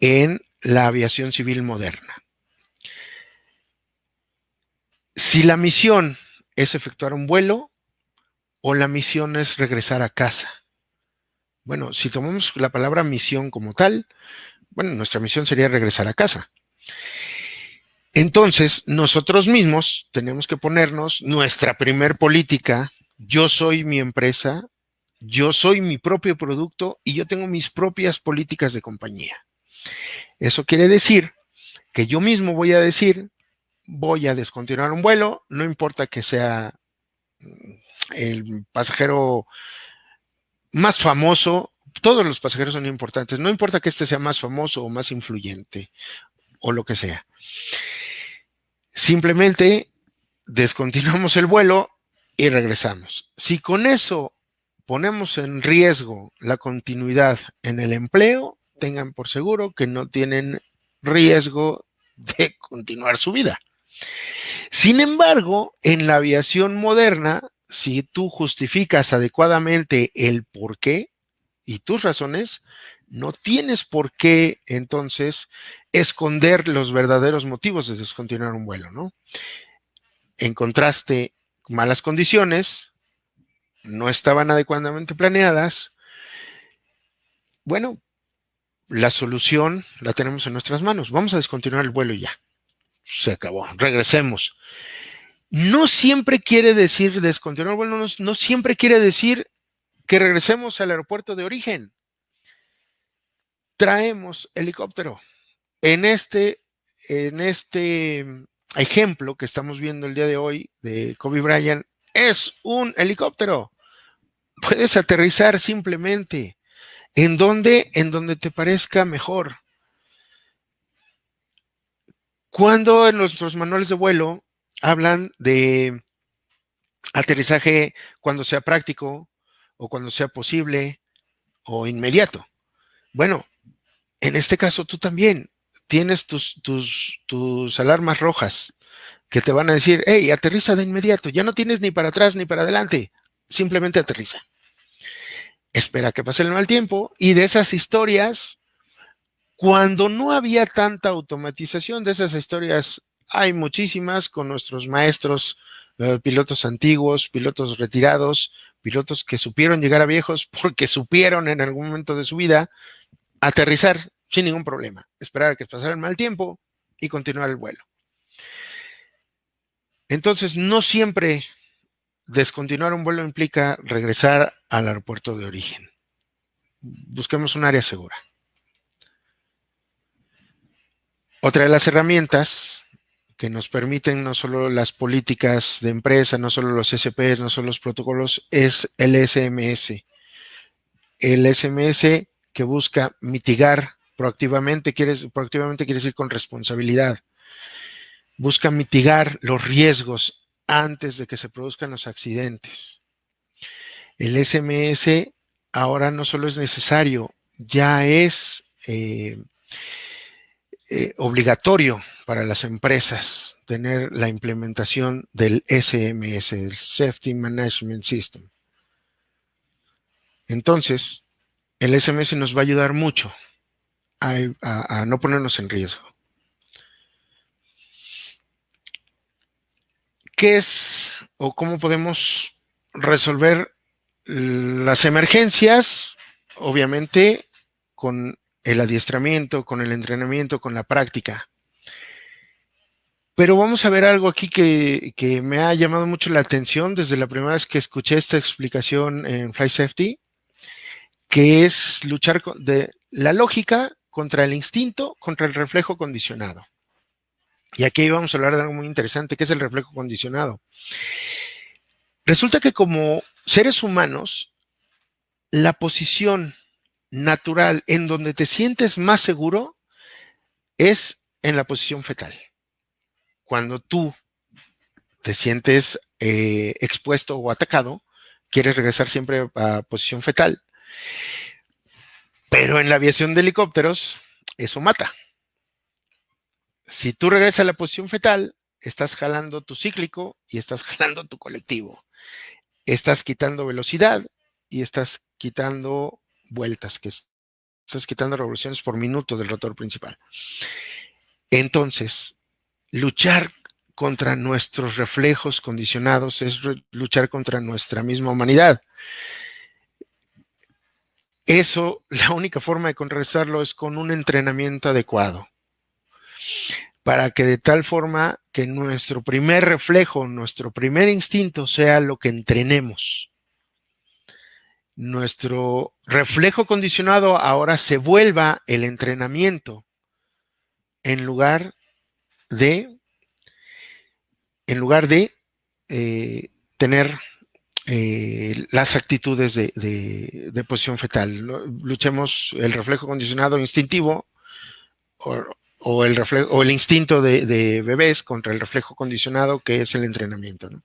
en la aviación civil moderna. Si la misión es efectuar un vuelo o la misión es regresar a casa. Bueno, si tomamos la palabra misión como tal, bueno, nuestra misión sería regresar a casa. Entonces, nosotros mismos tenemos que ponernos nuestra primer política. Yo soy mi empresa, yo soy mi propio producto y yo tengo mis propias políticas de compañía. Eso quiere decir que yo mismo voy a decir, voy a descontinuar un vuelo, no importa que sea el pasajero más famoso, todos los pasajeros son importantes, no importa que este sea más famoso o más influyente o lo que sea. Simplemente descontinuamos el vuelo y regresamos. Si con eso ponemos en riesgo la continuidad en el empleo, tengan por seguro que no tienen riesgo de continuar su vida. Sin embargo, en la aviación moderna, si tú justificas adecuadamente el por qué y tus razones, no tienes por qué entonces esconder los verdaderos motivos de descontinuar un vuelo, ¿no? Encontraste malas condiciones, no estaban adecuadamente planeadas. Bueno, la solución la tenemos en nuestras manos. Vamos a descontinuar el vuelo y ya. Se acabó. Regresemos. No siempre quiere decir descontinuar el vuelo, no siempre quiere decir que regresemos al aeropuerto de origen. Traemos helicóptero. En este ejemplo que estamos viendo el día de hoy de Kobe Bryant, es un helicóptero. Puedes aterrizar simplemente en donde te parezca mejor. Cuando en nuestros manuales de vuelo hablan de aterrizaje cuando sea práctico o cuando sea posible o inmediato. Bueno, en este caso tú también tienes tus alarmas rojas que te van a decir, hey, aterriza de inmediato, ya no tienes ni para atrás ni para adelante, simplemente aterriza. Espera que pase el mal tiempo y de esas historias, cuando no había tanta automatización, de esas historias hay muchísimas con nuestros maestros, pilotos antiguos, pilotos retirados, pilotos que supieron llegar a viejos porque supieron en algún momento de su vida aterrizar sin ningún problema, esperar a que pasara el mal tiempo y continuar el vuelo. Entonces, no siempre descontinuar un vuelo implica regresar al aeropuerto de origen. Busquemos un área segura. Otra de las herramientas que nos permiten no solo las políticas de empresa, no solo los SPs, no solo los protocolos, es el SMS. El SMS que busca mitigar Proactivamente quiere decir con responsabilidad. Busca mitigar los riesgos antes de que se produzcan los accidentes. El SMS ahora no solo es necesario, ya es obligatorio para las empresas tener la implementación del SMS, el Safety Management System. Entonces, el SMS nos va a ayudar mucho a no ponernos en riesgo. ¿Qué es o cómo podemos resolver las emergencias? Obviamente con el adiestramiento, con el entrenamiento, con la práctica. Pero vamos a ver algo aquí que me ha llamado mucho la atención desde la primera vez que escuché esta explicación en Flight Safety, que es luchar de la lógica contra el instinto, contra el reflejo condicionado. Y aquí vamos a hablar de algo muy interesante, que es el reflejo condicionado. Resulta que como seres humanos, la posición natural en donde te sientes más seguro es en la posición fetal. Cuando tú te sientes expuesto o atacado, quieres regresar siempre a posición fetal. Pero en la aviación de helicópteros, eso mata. Si tú regresas a la posición fetal, estás jalando tu cíclico y estás jalando tu colectivo. Estás quitando velocidad y estás quitando vueltas, que estás quitando revoluciones por minuto del rotor principal. Entonces, luchar contra nuestros reflejos condicionados es luchar contra nuestra misma humanidad. Eso, la única forma de contrarrestarlo es con un entrenamiento adecuado, para que de tal forma que nuestro primer reflejo, nuestro primer instinto sea lo que entrenemos. Nuestro reflejo condicionado ahora se vuelva el entrenamiento en lugar de tener las actitudes de posición fetal. Luchemos el reflejo condicionado instintivo o el instinto de bebés contra el reflejo condicionado que es el entrenamiento, ¿no?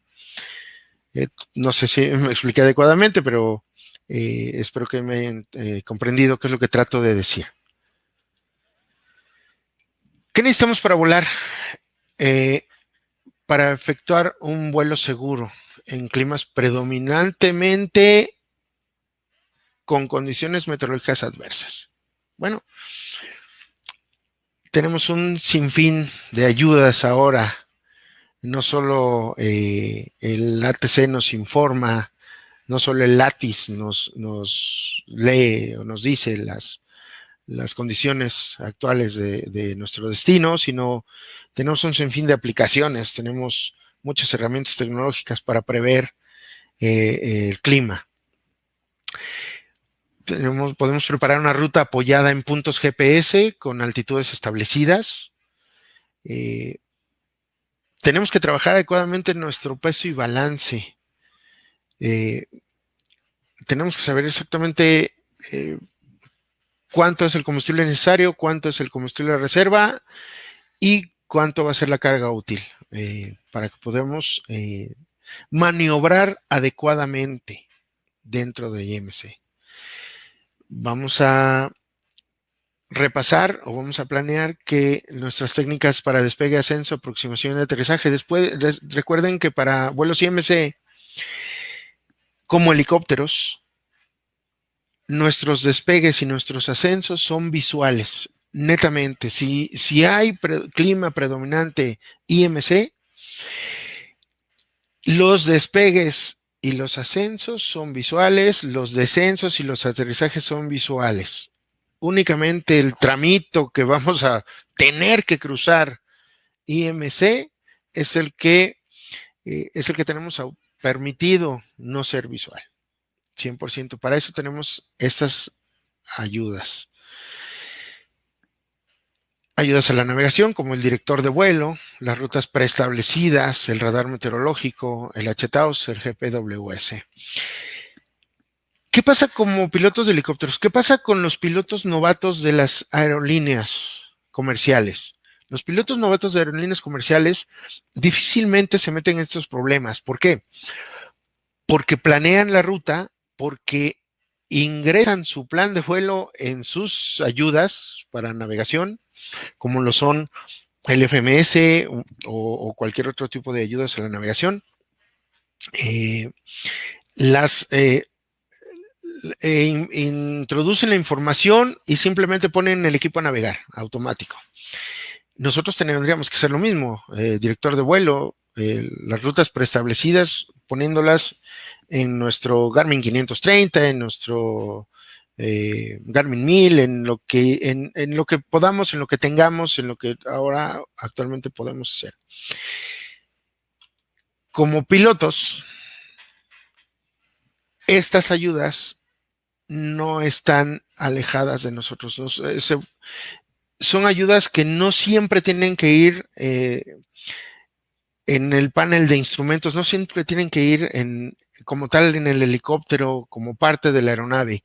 No sé si me expliqué adecuadamente, pero espero que me hayan comprendido qué es lo que trato de decir. ¿Qué necesitamos para volar? Para efectuar un vuelo seguro en climas predominantemente con condiciones meteorológicas adversas. Bueno, tenemos un sinfín de ayudas ahora. No solo el ATC nos informa, no solo el LATIS nos lee o nos dice las condiciones actuales de nuestro destino, sino tenemos un sinfín de aplicaciones, tenemos muchas herramientas tecnológicas para prever el clima. Podemos preparar una ruta apoyada en puntos GPS con altitudes establecidas. Tenemos que trabajar adecuadamente en nuestro peso y balance. Tenemos que saber exactamente cuánto es el combustible necesario, cuánto es el combustible de reserva y cuánto va a ser la carga útil para que podamos maniobrar adecuadamente dentro de IMC. Vamos a repasar o vamos a planear que nuestras técnicas para despegue, ascenso, aproximación y aterrizaje. Recuerden que para vuelos IMC como helicópteros, nuestros despegues y nuestros ascensos son visuales, netamente. Si hay clima predominante IMC, los despegues y los ascensos son visuales, los descensos y los aterrizajes son visuales. Únicamente el tramito que vamos a tener que cruzar IMC es el que tenemos permitido no ser visual. 100%. Para eso tenemos estas ayudas. Ayudas a la navegación, como el director de vuelo, las rutas preestablecidas, el radar meteorológico, el HTAUS, el GPWS. ¿Qué pasa como pilotos de helicópteros? ¿Qué pasa con los pilotos novatos de las aerolíneas comerciales? Los pilotos novatos de aerolíneas comerciales difícilmente se meten en estos problemas. ¿Por qué? Porque planean la ruta, porque ingresan su plan de vuelo en sus ayudas para navegación, como lo son el FMS o cualquier otro tipo de ayudas a la navegación. Introducen la información y simplemente ponen el equipo a navegar automático. Nosotros tendríamos que hacer lo mismo, director de vuelo, las rutas preestablecidas, poniéndolas en nuestro Garmin 530, en nuestro Garmin 1000, en lo que podamos, en lo que tengamos, en lo que ahora actualmente podemos hacer. Como pilotos, estas ayudas no están alejadas de nosotros. Son ayudas que no siempre tienen que ir en el panel de instrumentos, no siempre tienen que ir como tal en el helicóptero, como parte de la aeronave.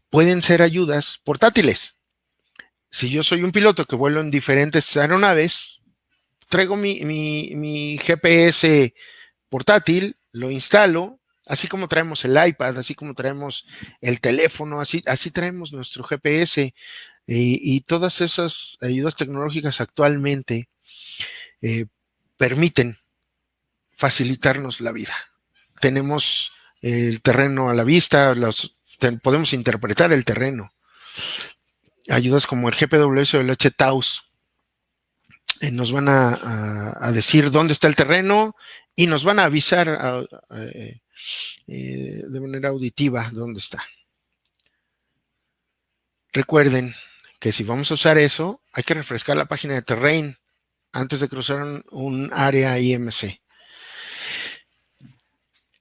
Pueden ser ayudas portátiles. Si yo soy un piloto que vuelo en diferentes aeronaves, traigo mi GPS portátil, lo instalo, así como traemos el iPad, así como traemos el teléfono, así traemos nuestro GPS y todas esas ayudas tecnológicas actualmente permiten facilitarnos la vida. Tenemos el terreno a la vista, podemos interpretar el terreno. Ayudas como el GPWS o el HTAUS nos van a decir dónde está el terreno y nos van a avisar de manera auditiva dónde está. Recuerden que si vamos a usar eso, hay que refrescar la página de Terrain antes de cruzar un área IMC.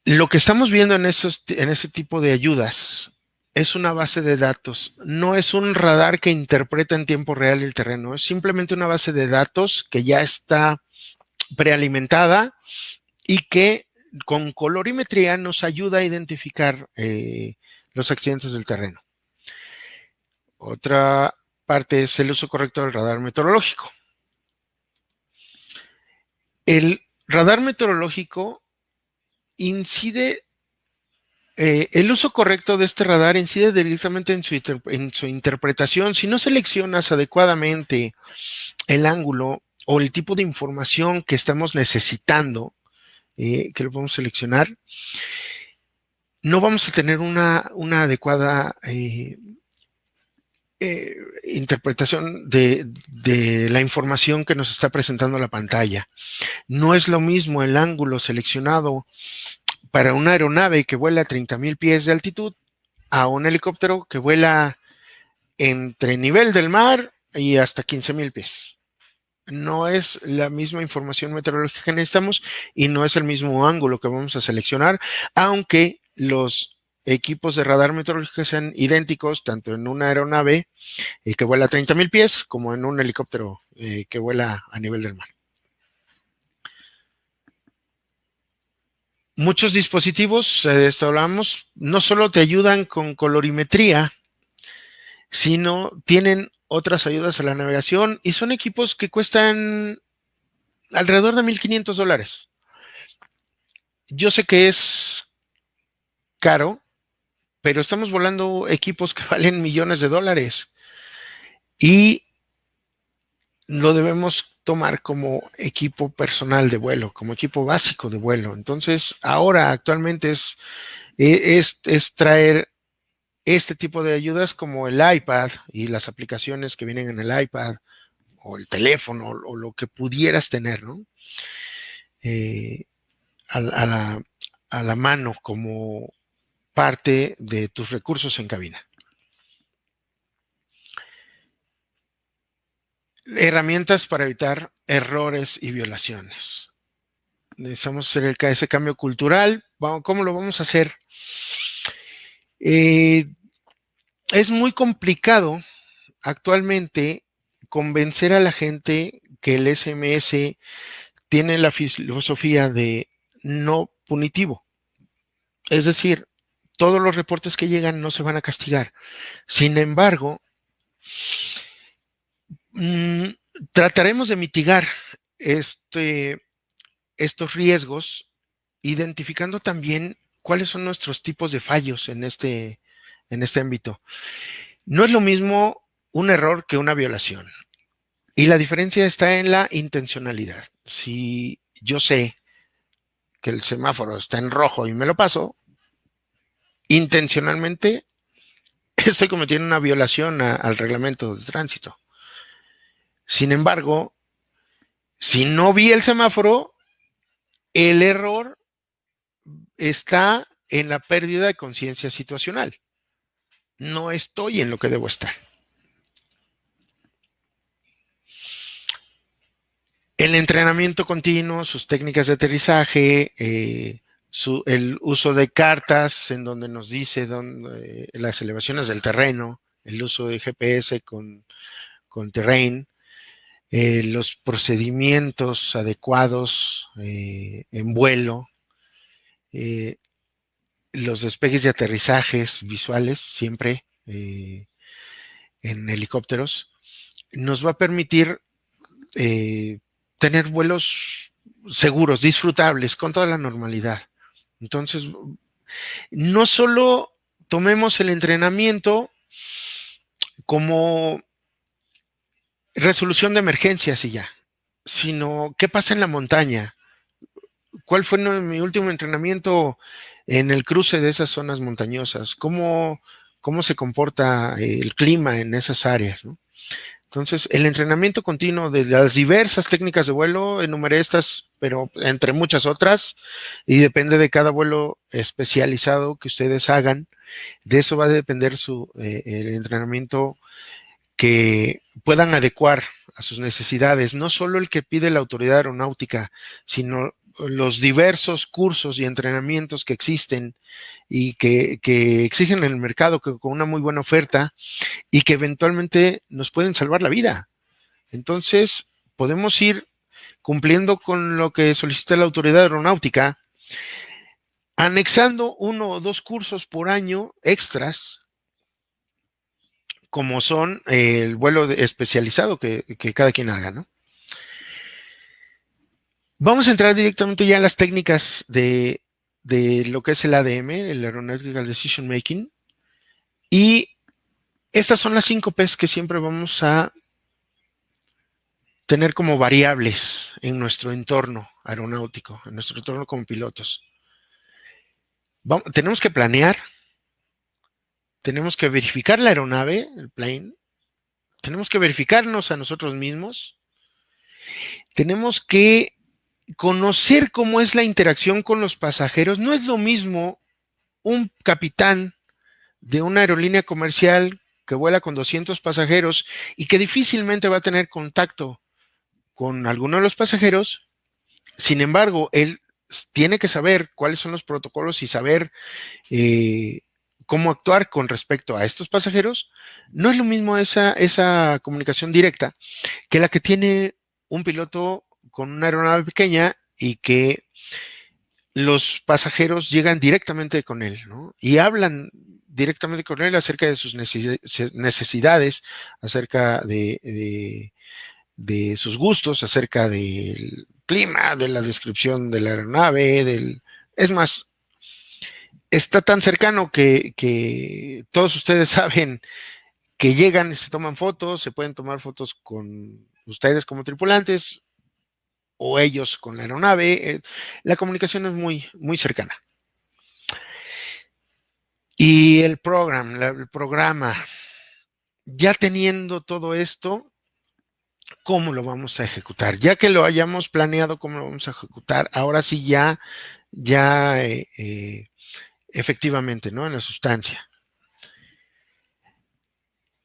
Lo que estamos viendo en ese tipo de ayudas es una base de datos, no es un radar que interpreta en tiempo real el terreno, es simplemente una base de datos que ya está prealimentada y que con colorimetría nos ayuda a identificar los accidentes del terreno. Otra parte es el uso correcto del radar meteorológico. El radar meteorológico incide, el uso correcto de este radar incide directamente en su interpretación. Si no seleccionas adecuadamente el ángulo o el tipo de información que estamos necesitando, que lo podemos seleccionar, no vamos a tener una adecuada interpretación de la información que nos está presentando la pantalla. No es lo mismo el ángulo seleccionado para una aeronave que vuela a 30,000 pies de altitud a un helicóptero que vuela entre nivel del mar y hasta 15,000 pies. No es la misma información meteorológica que necesitamos y no es el mismo ángulo que vamos a seleccionar, aunque los equipos de radar meteorológico sean idénticos tanto en una aeronave que vuela a 30,000 pies como en un helicóptero que vuela a nivel del mar. Muchos dispositivos, de esto hablamos, no solo te ayudan con colorimetría, sino tienen otras ayudas a la navegación y son equipos que cuestan alrededor de $1,500. Yo sé que es caro, pero estamos volando equipos que valen millones de dólares y lo debemos tomar como equipo personal de vuelo, como equipo básico de vuelo. Entonces, ahora actualmente es traer este tipo de ayudas como el iPad y las aplicaciones que vienen en el iPad o el teléfono o lo que pudieras tener, ¿no? A la mano como parte de tus recursos en cabina. Herramientas para evitar errores y violaciones. Necesitamos hacer ese cambio cultural. ¿Cómo lo vamos a hacer? Es muy complicado actualmente convencer a la gente que el SMS tiene la filosofía de no punitivo. Es decir, todos los reportes que llegan no se van a castigar. Sin embargo, trataremos de mitigar estos riesgos, identificando también cuáles son nuestros tipos de fallos en este ámbito. No es lo mismo un error que una violación. Y la diferencia está en la intencionalidad. Si yo sé que el semáforo está en rojo y me lo paso, intencionalmente estoy cometiendo una violación al reglamento de tránsito. Sin embargo, si no vi el semáforo, el error está en la pérdida de conciencia situacional. No estoy en lo que debo estar. El entrenamiento continuo, sus técnicas de aterrizaje, el uso de cartas en donde nos dice las elevaciones del terreno, el uso de GPS con Terrain, los procedimientos adecuados en vuelo, los despegues y aterrizajes visuales siempre en helicópteros, nos va a permitir tener vuelos seguros, disfrutables, con toda la normalidad. Entonces, no solo tomemos el entrenamiento como resolución de emergencias y ya, sino qué pasa en la montaña. ¿Cuál fue mi último entrenamiento en el cruce de esas zonas montañosas? ¿Cómo se comporta el clima en esas áreas, ¿no? Entonces, el entrenamiento continuo de las diversas técnicas de vuelo, enumeré estas, pero entre muchas otras, y depende de cada vuelo especializado que ustedes hagan. De eso va a depender el entrenamiento que puedan adecuar a sus necesidades, no solo el que pide la autoridad aeronáutica, sino los diversos cursos y entrenamientos que existen y que exigen en el mercado con una muy buena oferta y que eventualmente nos pueden salvar la vida. Entonces, podemos ir cumpliendo con lo que solicita la autoridad aeronáutica, anexando 1 o 2 cursos por año extras, como son el vuelo especializado que cada quien haga, ¿no? Vamos a entrar directamente ya en las técnicas de lo que es el ADM, el Aeronautical Decision Making, y estas son las 5 P's que siempre vamos a tener como variables en nuestro entorno aeronáutico, en nuestro entorno como pilotos. Tenemos que planear, tenemos que verificar la aeronave, el plane, tenemos que verificarnos a nosotros mismos, tenemos que conocer cómo es la interacción con los pasajeros. No es lo mismo un capitán de una aerolínea comercial que vuela con 200 pasajeros y que difícilmente va a tener contacto con alguno de los pasajeros. Sin embargo, él tiene que saber cuáles son los protocolos y saber cómo actuar con respecto a estos pasajeros. No es lo mismo esa comunicación directa que la que tiene un piloto con una aeronave pequeña y que los pasajeros llegan directamente con él, ¿no? Y hablan directamente con él acerca de sus necesidades, acerca de sus gustos, acerca del clima, de la descripción de la aeronave, es más, está tan cercano que todos ustedes saben que llegan y se toman fotos, se pueden tomar fotos con ustedes como tripulantes o ellos con la aeronave. La comunicación es muy, muy cercana. Y el programa, ya teniendo todo esto, ¿cómo lo vamos a ejecutar? Ya que lo hayamos planeado, ¿cómo lo vamos a ejecutar? Ahora sí ya efectivamente, ¿no? En la sustancia.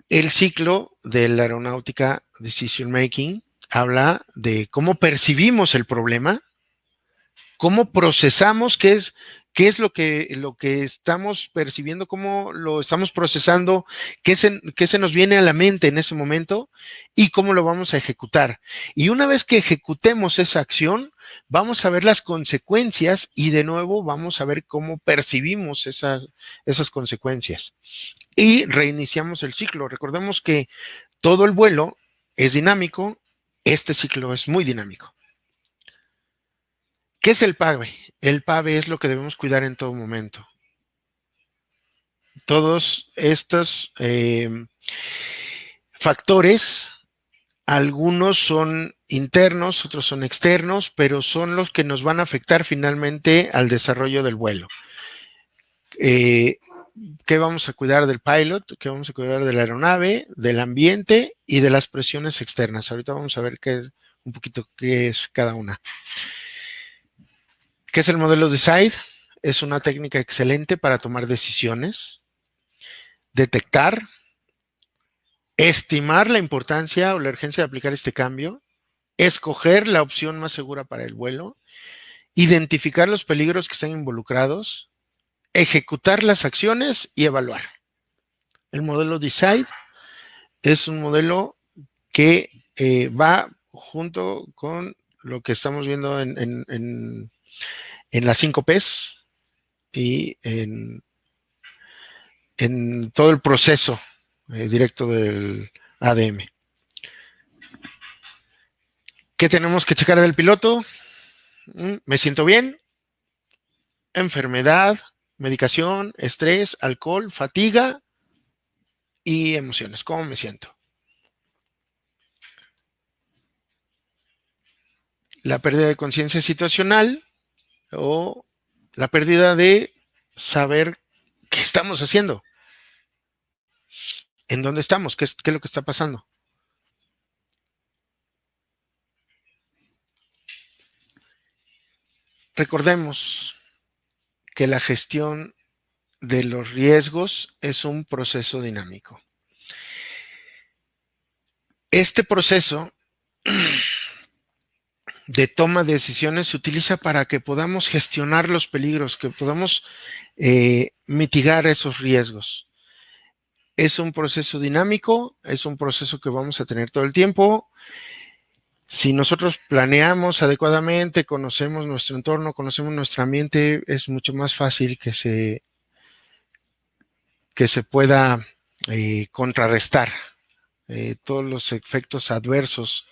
El ciclo de la Aeronáutica Decision Making habla de cómo percibimos el problema, cómo procesamos, qué es lo que estamos percibiendo, cómo lo estamos procesando, qué se nos viene a la mente en ese momento y cómo lo vamos a ejecutar. Y una vez que ejecutemos esa acción, vamos a ver las consecuencias y de nuevo vamos a ver cómo percibimos esas consecuencias. Y reiniciamos el ciclo. Recordemos que todo el vuelo es dinámico, este ciclo es muy dinámico. ¿Qué es el PAVE? El PAVE es lo que debemos cuidar en todo momento. Todos estos factores, algunos son internos, otros son externos, pero son los que nos van a afectar finalmente al desarrollo del vuelo. ¿Qué vamos a cuidar del pilot? ¿Qué vamos a cuidar de la aeronave, del ambiente y de las presiones externas? Ahorita vamos a ver un poquito qué es cada una. ¿Qué es el modelo DECIDE? Es una técnica excelente para tomar decisiones, detectar, estimar la importancia o la urgencia de aplicar este cambio, escoger la opción más segura para el vuelo, identificar los peligros que están involucrados, ejecutar las acciones y evaluar. El modelo DECIDE es un modelo que va junto con lo que estamos viendo en las 5 Ps y en todo el proceso directo del ADM. ¿Qué tenemos que checar del piloto? ¿Me siento bien? Enfermedad, medicación, estrés, alcohol, fatiga y emociones. ¿Cómo me siento? La pérdida de conciencia situacional o la pérdida de saber qué estamos haciendo, en dónde estamos, qué es lo que está pasando. Recordemos que la gestión de los riesgos es un proceso dinámico. Este proceso de toma de decisiones se utiliza para que podamos gestionar los peligros, que podamos mitigar esos riesgos. Es un proceso dinámico, es un proceso que vamos a tener todo el tiempo. Si nosotros planeamos adecuadamente, conocemos nuestro entorno, conocemos nuestro ambiente, es mucho más fácil que se pueda contrarrestar todos los efectos adversos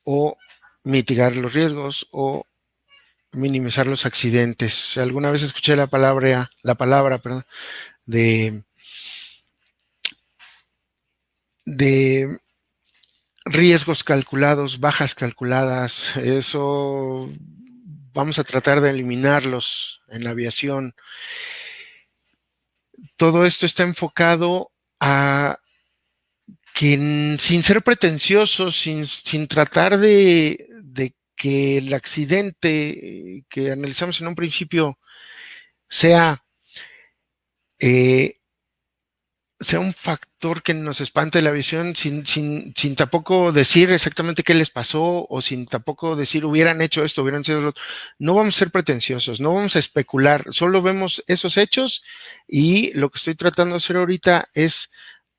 o mitigar los riesgos o minimizar los accidentes. Alguna vez escuché la palabra de riesgos calculados, bajas calculadas. Eso vamos a tratar de eliminarlos en la aviación. Todo esto está enfocado a que, sin ser pretenciosos, sin tratar de que el accidente que analizamos en un principio sea un factor que nos espante la aviación, sin tampoco decir exactamente qué les pasó o sin tampoco decir hubieran hecho esto, hubieran sido lo otro. No vamos a ser pretenciosos, no vamos a especular, solo vemos esos hechos y lo que estoy tratando de hacer ahorita es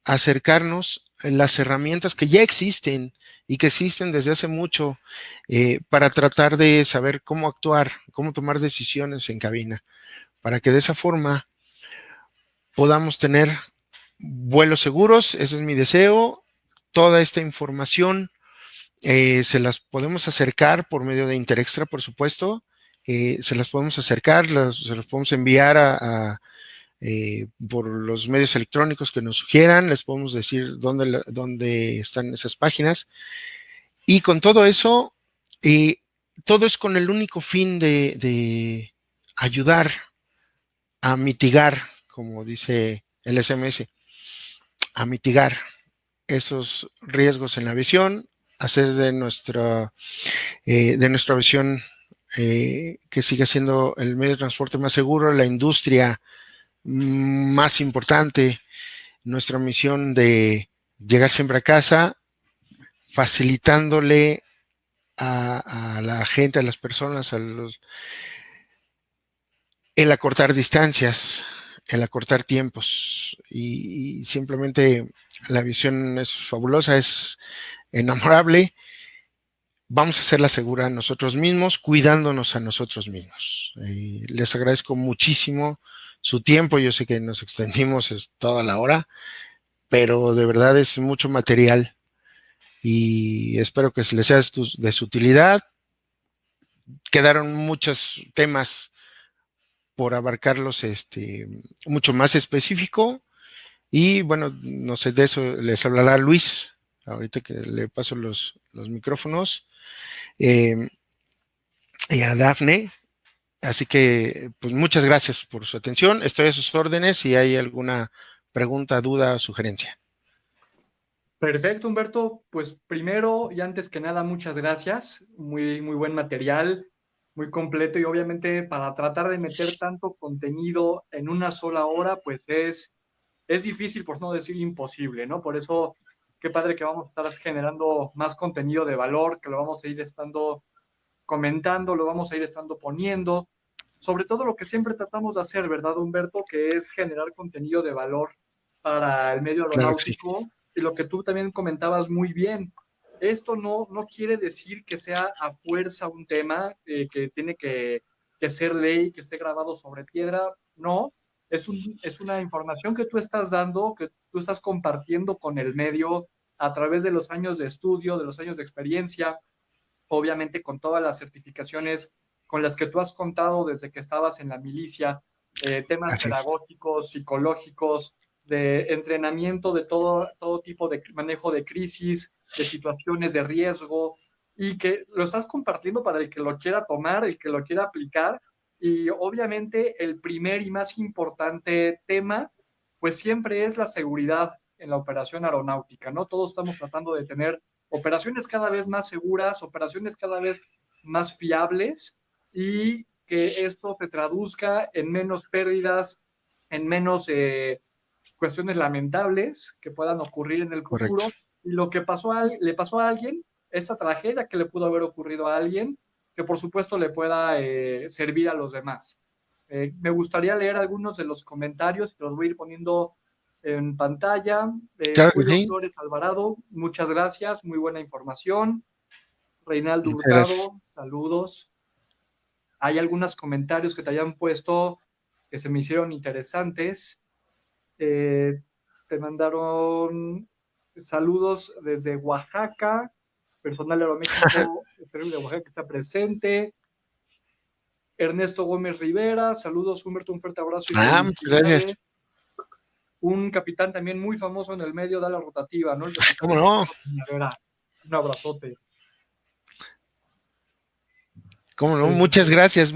acercarnos a las herramientas que ya existen y que existen desde hace mucho para tratar de saber cómo actuar, cómo tomar decisiones en cabina, para que de esa forma podamos tener vuelos seguros. Ese es mi deseo. Toda esta información se las podemos acercar por medio de Interextra, por supuesto. Se las podemos acercar, se las podemos enviar por los medios electrónicos que nos sugieran. Les podemos decir dónde están esas páginas. Y con todo eso, todo es con el único fin de ayudar a mitigar, como dice el SMS, a mitigar esos riesgos en la aviación, hacer de nuestra aviación que siga siendo el medio de transporte más seguro, la industria más importante, nuestra misión de llegar siempre a casa, facilitándole a la gente, a las personas, el acortar distancias, el acortar tiempos y simplemente la visión es fabulosa, es enamorable. vamos a hacerla segura nosotros mismos, cuidándonos a nosotros mismos. Les agradezco muchísimo su tiempo. Yo sé que nos extendimos toda la hora, pero de verdad es mucho material y espero que les sea de su utilidad. Quedaron muchos temas por abarcarlos mucho más específico y bueno, no sé, de eso les hablará Luis, ahorita que le paso los micrófonos, y a Dafne. Así que, pues muchas gracias por su atención. Estoy a sus órdenes si hay alguna pregunta, duda o sugerencia. Perfecto, Humberto. Pues primero y antes que nada, muchas gracias. Muy, muy buen material, muy completo y obviamente para tratar de meter tanto contenido en una sola hora, pues es difícil, por no decir imposible, ¿no? Por eso, qué padre que vamos a estar generando más contenido de valor, que lo vamos a ir estando comentando, lo vamos a ir estando poniendo. Sobre todo lo que siempre tratamos de hacer, ¿verdad, Humberto? Que es generar contenido de valor para el medio Claro que sí. aeronáutico. Y lo que tú también comentabas muy bien, esto no quiere decir que sea a fuerza un tema que tiene que ser ley, que esté grabado sobre piedra. No, es una información que tú estás dando, que tú estás compartiendo con el medio a través de los años de estudio, de los años de experiencia, obviamente con todas las certificaciones con las que tú has contado desde que estabas en la milicia, temas Así es. pedagógicos, psicológicos, de entrenamiento de todo tipo de manejo de crisis, de situaciones de riesgo, y que lo estás compartiendo para el que lo quiera tomar, el que lo quiera aplicar. Y obviamente el primer y más importante tema, pues siempre es la seguridad en la operación aeronáutica, ¿no? Todos estamos tratando de tener operaciones cada vez más seguras, operaciones cada vez más fiables y que esto se traduzca en menos pérdidas, en menos cuestiones lamentables que puedan ocurrir en el Correcto. futuro. Y lo que le pasó a alguien, esa tragedia que le pudo haber ocurrido a alguien, que por supuesto le pueda servir a los demás. Me gustaría leer algunos de los comentarios, los voy a ir poniendo en pantalla. Claro que Julio sí. Flores Alvarado, muchas gracias, muy buena información. Reinaldo Muchas gracias. Hurtado, saludos. Hay algunos comentarios que te hayan puesto que se me hicieron interesantes. Te mandaron saludos desde Oaxaca, personal de Aeroméxico de Oaxaca que está presente. Ernesto Gómez Rivera, saludos Humberto, un fuerte abrazo y Muchas gracias. felicidades. Un capitán también muy famoso en el medio de la rotativa, ¿no? El capitán ¿Cómo no? Peñavera. Un abrazote. ¿Cómo no? Muchas gracias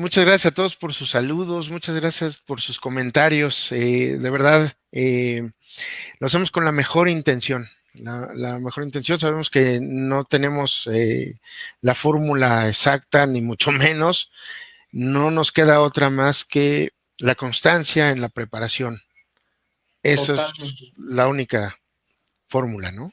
a todos por sus saludos, muchas gracias por sus comentarios. De verdad, lo hacemos con la mejor intención. La mejor intención, sabemos que no tenemos la fórmula exacta, ni mucho menos. No nos queda otra más que la constancia en la preparación. Esa es la única fórmula, ¿no?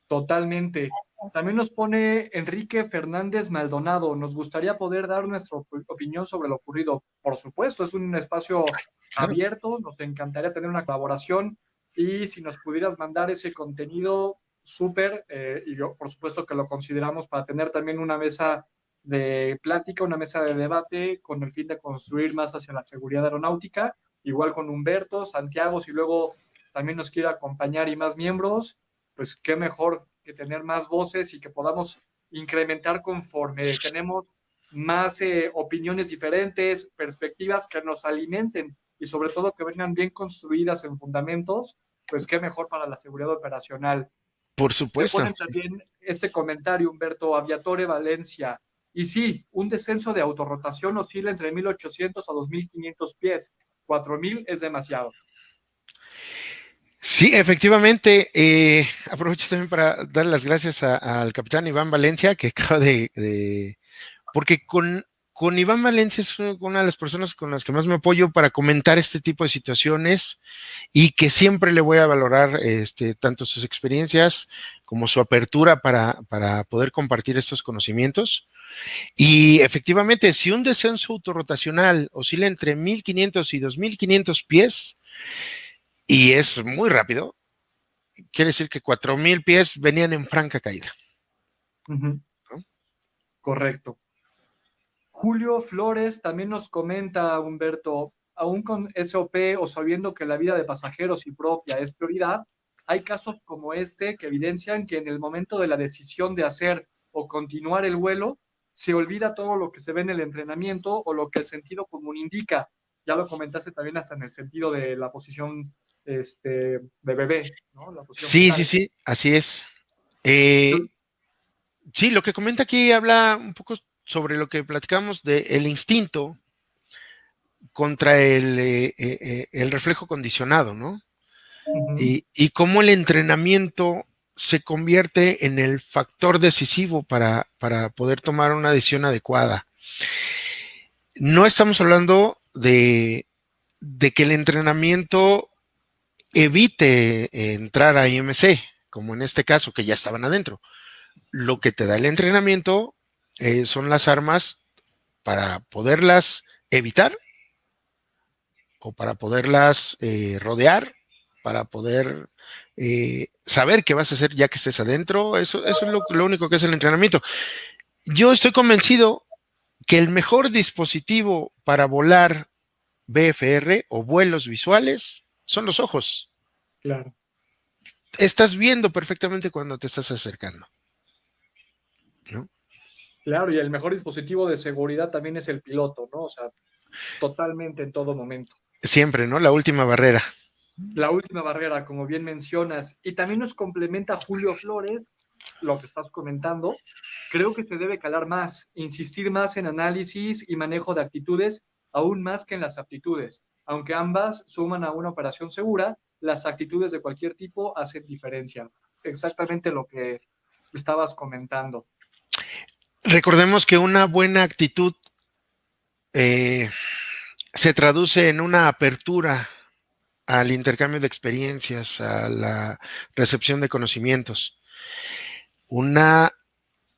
Totalmente. También nos pone Enrique Fernández Maldonado. Nos gustaría poder dar nuestra opinión sobre lo ocurrido. Por supuesto, es un espacio Claro. abierto. Nos encantaría tener una colaboración. Y si nos pudieras mandar ese contenido, súper. Y yo, por supuesto, que lo consideramos para tener también una mesa de plática, una mesa de debate con el fin de construir más hacia la seguridad aeronáutica. Igual con Humberto, Santiago, si luego también nos quiere acompañar y más miembros, pues qué mejor que tener más voces y que podamos incrementar conforme tenemos más opiniones diferentes, perspectivas que nos alimenten y sobre todo que vengan bien construidas en fundamentos, pues qué mejor para la seguridad operacional. Por Me supuesto. ponen también este comentario, Humberto, Aviatore Valencia. Y sí, un descenso de autorrotación oscila entre 1,800 a 2,500 pies. 4,000 es demasiado. Sí, efectivamente. Aprovecho también para dar las gracias al capitán Iván Valencia, que acaba porque con Iván Valencia es una de las personas con las que más me apoyo para comentar este tipo de situaciones y que siempre le voy a valorar tanto sus experiencias como su apertura para poder compartir estos conocimientos. Y efectivamente, si un descenso autorrotacional oscila entre 1,500 y 2,500 pies, y es muy rápido, quiere decir que 4,000 pies venían en franca caída. Uh-huh. ¿No? Correcto. Julio Flores también nos comenta, Humberto, aún con SOP o sabiendo que la vida de pasajeros y propia es prioridad, hay casos como este que evidencian que en el momento de la decisión de hacer o continuar el vuelo, se olvida todo lo que se ve en el entrenamiento o lo que el sentido común indica. Ya lo comentaste también hasta en el sentido de la posición de bebé, ¿no? La posición Sí, fetal. sí, sí, así es. Sí, lo que comenta aquí habla un poco sobre lo que platicamos del instinto contra el reflejo condicionado, ¿no? Uh-huh. Y cómo el entrenamiento se convierte en el factor decisivo para poder tomar una decisión adecuada. No estamos hablando de que el entrenamiento evite entrar a IMC, como en este caso, que ya estaban adentro. Lo que te da el entrenamiento son las armas para poderlas evitar o para poderlas rodear, para poder saber qué vas a hacer ya que estés adentro. Eso es lo único que es el entrenamiento. Yo estoy convencido que el mejor dispositivo para volar VFR o vuelos visuales son los ojos. Claro. Estás viendo perfectamente cuando te estás acercando, ¿no? Claro, y el mejor dispositivo de seguridad también es el piloto, ¿no? O sea, totalmente en todo momento. Siempre, ¿no? La última barrera. La última barrera, como bien mencionas, y también nos complementa Julio Flores, lo que estás comentando, creo que se debe calar más, insistir más en análisis y manejo de actitudes, aún más que en las aptitudes. Aunque ambas suman a una operación segura, las actitudes de cualquier tipo hacen diferencia. Exactamente lo que estabas comentando. Recordemos que una buena actitud eh, se traduce en una apertura al intercambio de experiencias, a la recepción de conocimientos. Una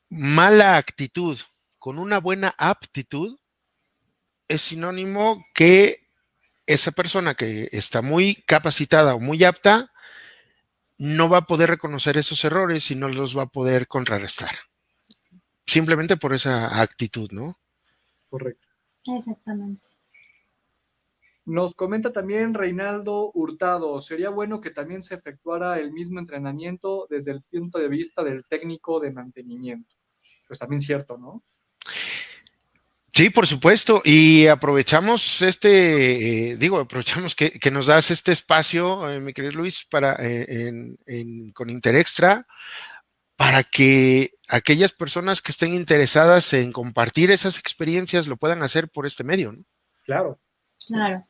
mala actitud con una buena aptitud es sinónimo que esa persona que está muy capacitada o muy apta no va a poder reconocer esos errores y no los va a poder contrarrestar. Simplemente por esa actitud, ¿no? Correcto. Exactamente. Nos comenta también Reinaldo Hurtado, sería bueno que también se efectuara el mismo entrenamiento desde el punto de vista del técnico de mantenimiento. Pues también cierto, ¿no? Sí, por supuesto. Y aprovechamos aprovechamos que nos das este espacio, mi querido Luis, con Interextra, para que aquellas personas que estén interesadas en compartir esas experiencias lo puedan hacer por este medio, ¿no? Claro. Claro.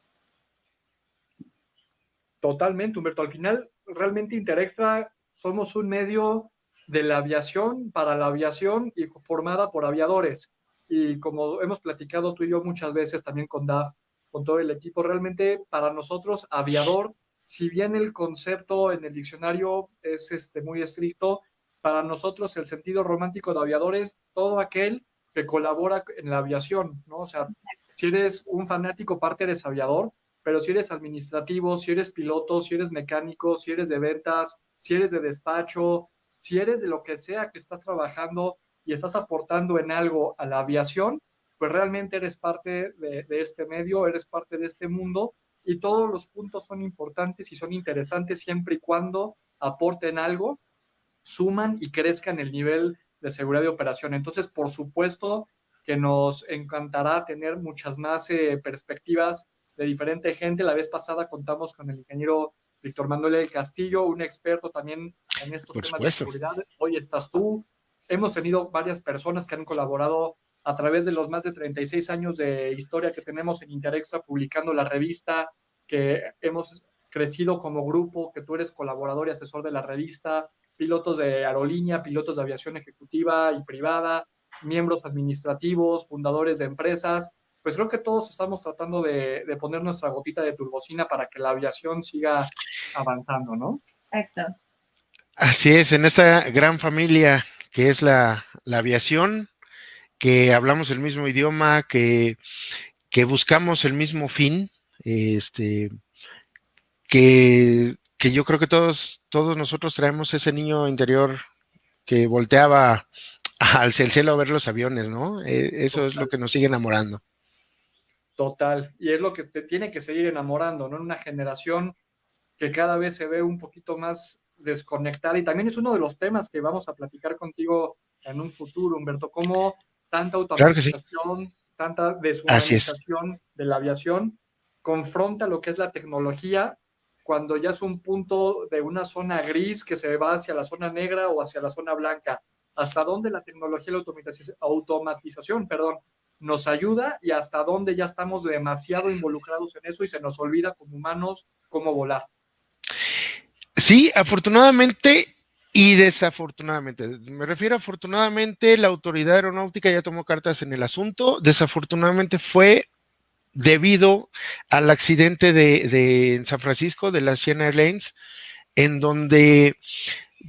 Totalmente, Humberto. Al final, realmente Interextra somos un medio de la aviación para la aviación y formada por aviadores. Y como hemos platicado tú y yo muchas veces también con DAF, con todo el equipo, realmente para nosotros aviador, si bien el concepto en el diccionario es muy estricto, para nosotros el sentido romántico de aviador es todo aquel que colabora en la aviación, ¿no? O sea, si eres un fanático, parte eres aviador, pero si eres administrativo, si eres piloto, si eres mecánico, si eres de ventas, si eres de despacho, si eres de lo que sea que estás trabajando y estás aportando en algo a la aviación, pues realmente eres parte de este medio, eres parte de este mundo y todos los puntos son importantes y son interesantes siempre y cuando aporten algo, suman y crezcan el nivel de seguridad de operación. Entonces, por supuesto que nos encantará tener muchas más perspectivas de diferente gente. La vez pasada contamos con el ingeniero Víctor Manuel del Castillo, un experto también en estos Por temas de supuesto. seguridad. Hoy estás tú. Hemos tenido varias personas que han colaborado a través de los más de 36 años de historia que tenemos en Interextra publicando la revista, que hemos crecido como grupo, que tú eres colaborador y asesor de la revista, pilotos de aerolínea, pilotos de aviación ejecutiva y privada, miembros administrativos, fundadores de empresas. Pues creo que todos estamos tratando de poner nuestra gotita de turbocina para que la aviación siga avanzando, ¿no? Exacto. Así es, en esta gran familia que es la aviación, que hablamos el mismo idioma, que buscamos el mismo fin, que yo creo que todos nosotros traemos ese niño interior que volteaba al cielo a ver los aviones, ¿no? Eso es lo que nos sigue enamorando. Total, y es lo que te tiene que seguir enamorando, ¿no? En una generación que cada vez se ve un poquito más desconectada y también es uno de los temas que vamos a platicar contigo en un futuro, Humberto, cómo tanta Claro que sí. automatización, tanta Así es. deshumanización de la aviación confronta lo que es la tecnología cuando ya es un punto de una zona gris que se va hacia la zona negra o hacia la zona blanca. ¿Hasta dónde la tecnología y la automatización, perdón, nos ayuda y hasta dónde ya estamos demasiado involucrados en eso y se nos olvida como humanos cómo volar? Sí, afortunadamente y desafortunadamente. Me refiero afortunadamente, la autoridad aeronáutica ya tomó cartas en el asunto. Desafortunadamente fue debido al accidente en San Francisco de la Siena Airlines, en donde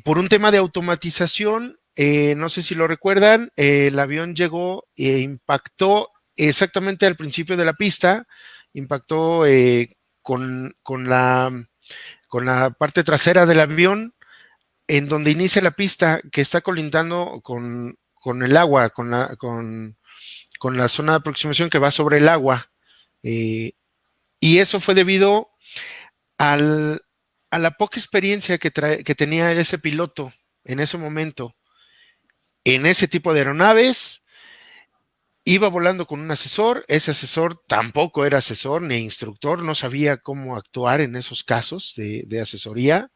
por un tema de automatización, no sé si lo recuerdan, el avión llegó e impactó exactamente al principio de la pista, impactó con la parte trasera del avión, en donde inicia la pista, que está colindando con el agua, con la zona de aproximación que va sobre el agua. Y eso fue debido al, a la poca experiencia que tenía ese piloto en ese momento en ese tipo de aeronaves. Iba volando con un asesor, ese asesor tampoco era asesor ni instructor, no sabía cómo actuar en esos casos de asesoría,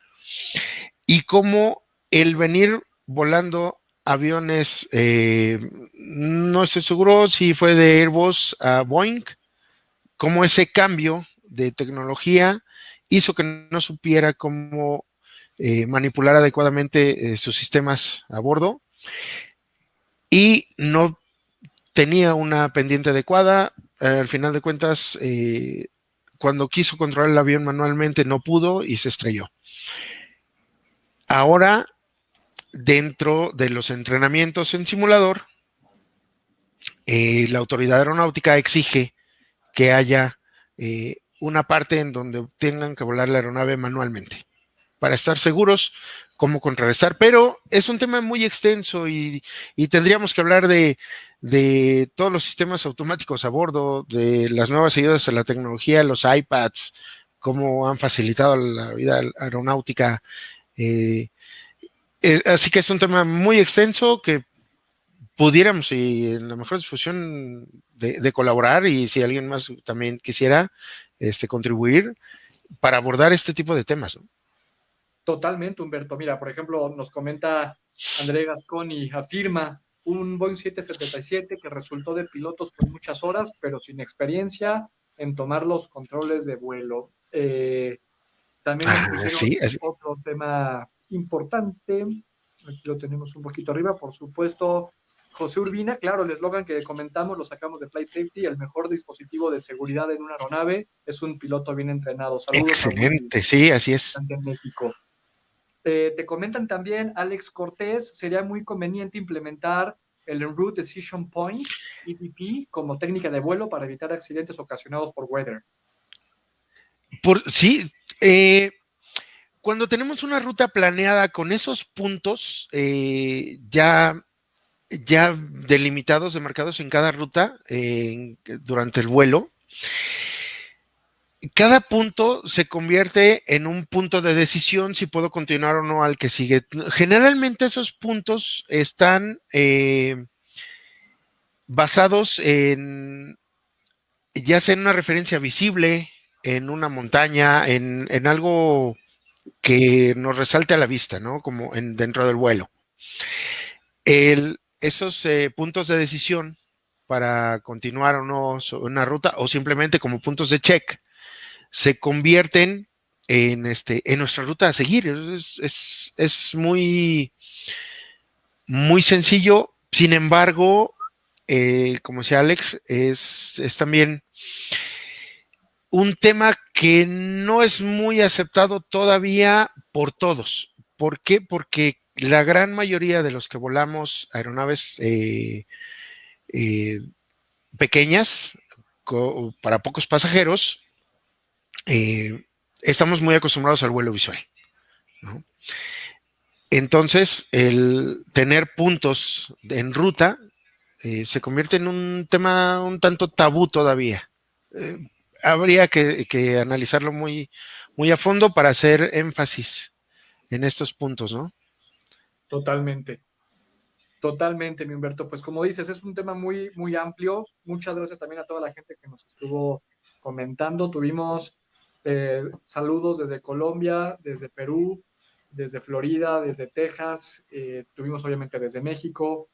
y cómo el venir volando aviones, no estoy seguro si fue de Airbus a Boeing, cómo ese cambio de tecnología hizo que no supiera cómo manipular adecuadamente sus sistemas a bordo y no tenía una pendiente adecuada. Al final de cuentas, cuando quiso controlar el avión manualmente no pudo y se estrelló. Ahora, dentro de los entrenamientos en simulador, la autoridad aeronáutica exige que haya una parte en donde tengan que volar la aeronave manualmente para estar seguros cómo contrarrestar, pero es un tema muy extenso y tendríamos que hablar de todos los sistemas automáticos a bordo, de las nuevas ayudas a la tecnología, los iPads, cómo han facilitado la vida aeronáutica. Así que es un tema muy extenso que pudiéramos, y en la mejor disposición de colaborar, y si alguien más también quisiera contribuir para abordar este tipo de temas, ¿no? Totalmente, Humberto. Mira, por ejemplo, nos comenta André Gasconi, afirma un Boeing 777 que resultó de pilotos con muchas horas, pero sin experiencia en tomar los controles de vuelo. También nos pusieron Sí, otro tema importante. Aquí lo tenemos un poquito arriba, por supuesto. José Urbina, claro, el eslogan que comentamos lo sacamos de Flight Safety, el mejor dispositivo de seguridad en una aeronave es un piloto bien entrenado. Saludos. Excelente, sí, así es. En México. Te comentan también, Alex Cortés, sería muy conveniente implementar el En-Route Decision Point, EDP, como técnica de vuelo para evitar accidentes ocasionados por weather. Sí, cuando tenemos una ruta planeada con esos puntos ya delimitados, demarcados en cada ruta durante el vuelo, cada punto se convierte en un punto de decisión si puedo continuar o no al que sigue. Generalmente esos puntos están basados en ya sea en una referencia visible, en una montaña, en algo que nos resalte a la vista, ¿no? Como dentro del vuelo. Esos puntos de decisión para continuar o no una ruta, o simplemente como puntos de check, se convierten en nuestra ruta a seguir. Es muy, muy sencillo. Sin embargo, como decía Alex, es también un tema que no es muy aceptado todavía por todos. ¿Por qué? Porque la gran mayoría de los que volamos aeronaves pequeñas para pocos pasajeros, estamos muy acostumbrados al vuelo visual, ¿no? Entonces, el tener puntos en ruta se convierte en un tema un tanto tabú todavía. Habría que analizarlo muy, muy a fondo para hacer énfasis en estos puntos, ¿no? Totalmente. Totalmente, mi Humberto. Pues como dices, es un tema muy, muy amplio. Muchas gracias también a toda la gente que nos estuvo comentando. Tuvimos saludos desde Colombia, desde Perú, desde Florida, desde Texas. Tuvimos obviamente desde México,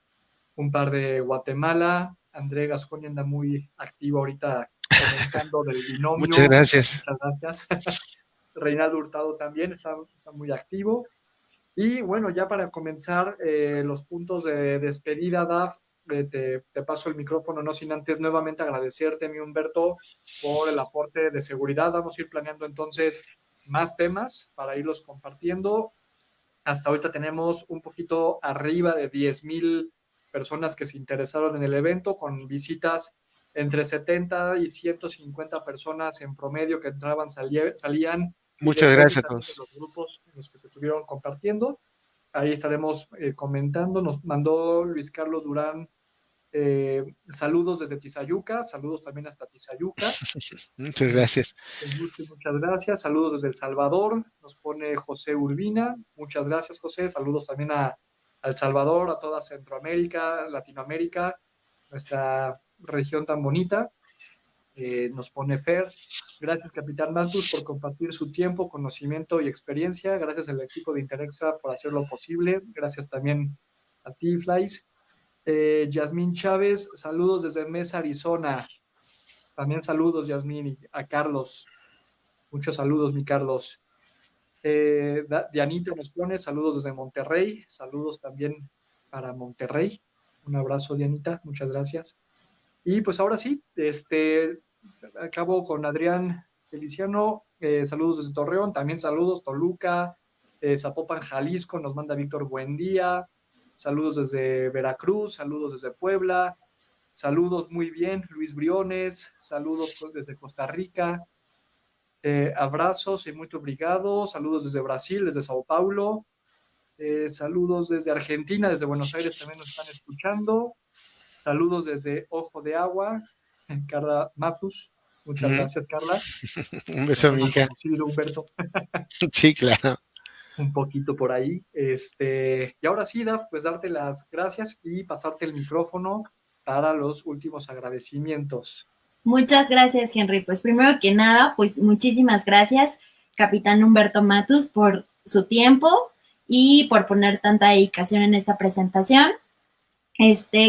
un par de Guatemala. André Gasconi anda muy activo ahorita comentando del Muchas binomio. gracias. Muchas gracias. Reinaldo Hurtado también está muy activo. Y bueno, ya para comenzar los puntos de despedida, Daf, te paso el micrófono, no sin antes nuevamente agradecerte, mi Humberto, por el aporte de seguridad. Vamos a ir planeando entonces más temas para irlos compartiendo. Hasta ahorita tenemos un poquito arriba de 10,000 personas que se interesaron en el evento, con visitas entre 70 y 150 personas en promedio que entraban, salían, y Muchas depende gracias a también de todos. los grupos en los que se estuvieron compartiendo. Ahí estaremos comentando. Nos mandó Luis Carlos Durán saludos desde Tizayuca, saludos también hasta Tizayuca. Muchas gracias. Muchas gracias. Saludos desde El Salvador. Nos pone José Urbina. Muchas gracias, José. Saludos también a El Salvador, a toda Centroamérica, Latinoamérica, nuestra región tan bonita. Nos pone Fer. Gracias, Capitán Matus, por compartir su tiempo, conocimiento y experiencia. Gracias al equipo de Interextra por hacerlo posible. Gracias también a ti, Flies. Yasmín Chávez, saludos desde Mesa, Arizona. También saludos, Yasmín, y a Carlos. Muchos saludos, mi Carlos. Dianita nos pone saludos desde Monterrey. Saludos también para Monterrey. Un abrazo, Dianita. Muchas gracias. Y pues ahora sí, acabo con Adrián Feliciano. Saludos desde Torreón. También saludos, Toluca, Zapopan, Jalisco. Nos manda Víctor Buendía. Saludos desde Veracruz. Saludos desde Puebla. Saludos muy bien, Luis Briones. Saludos desde Costa Rica. Abrazos y muy obrigado. Saludos desde Brasil, desde Sao Paulo. Saludos desde Argentina, desde Buenos Aires también nos están escuchando. Saludos desde Ojo de Agua, Carla Matus. Muchas gracias, Carla. Un beso, mi hija. Conocido, Humberto. Sí, claro. Un poquito por ahí. Y ahora sí, Daf, pues darte las gracias y pasarte el micrófono para los últimos agradecimientos. Muchas gracias, Henry. Pues primero que nada, pues muchísimas gracias, Capitán Humberto Matus, por su tiempo y por poner tanta dedicación en esta presentación.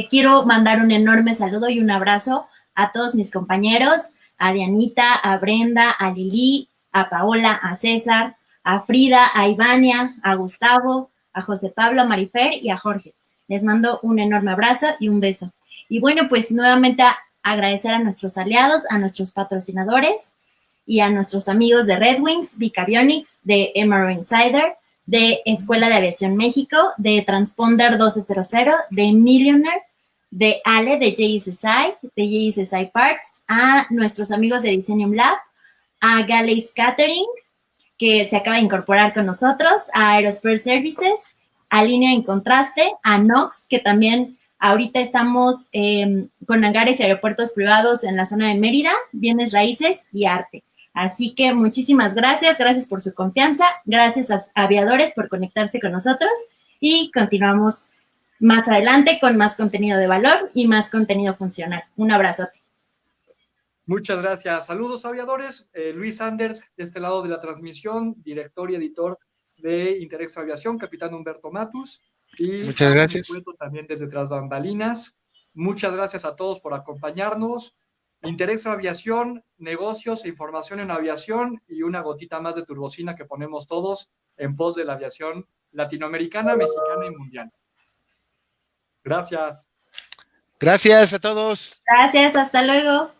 Quiero mandar un enorme saludo y un abrazo a todos mis compañeros, a Dianita, a Brenda, a Lili, a Paola, a César, a Frida, a Ivania, a Gustavo, a José Pablo, a Marifer y a Jorge. Les mando un enorme abrazo y un beso. Y bueno, pues nuevamente agradecer a nuestros aliados, a nuestros patrocinadores y a nuestros amigos de Red Wings, Vic Avionics, de MRO Insider, de Escuela de Aviación México, de Transponder 1200, de Millionaire, de Ale, de JSSI Parts, a nuestros amigos de Designium Lab, a Galley's Catering, que se acaba de incorporar con nosotros, a Aerosphere Services, a Línea en Contraste, a Nox, que también ahorita estamos con hangares y aeropuertos privados en la zona de Mérida, bienes raíces y arte. Así que muchísimas gracias por su confianza, gracias a Aviadores por conectarse con nosotros y continuamos más adelante con más contenido de valor y más contenido funcional. Un abrazote. Muchas gracias. Saludos, aviadores. Luis Sanders, de este lado de la transmisión, director y editor de Interextra Aviación, Capitán Humberto Matus. Y muchas gracias. También desde Tras Bambalinas. Muchas gracias a todos por acompañarnos. Interextra Aviación, negocios e información en aviación y una gotita más de turbocina que ponemos todos en pos de la aviación latinoamericana, mexicana y mundial. Gracias. Gracias a todos. Gracias, hasta luego.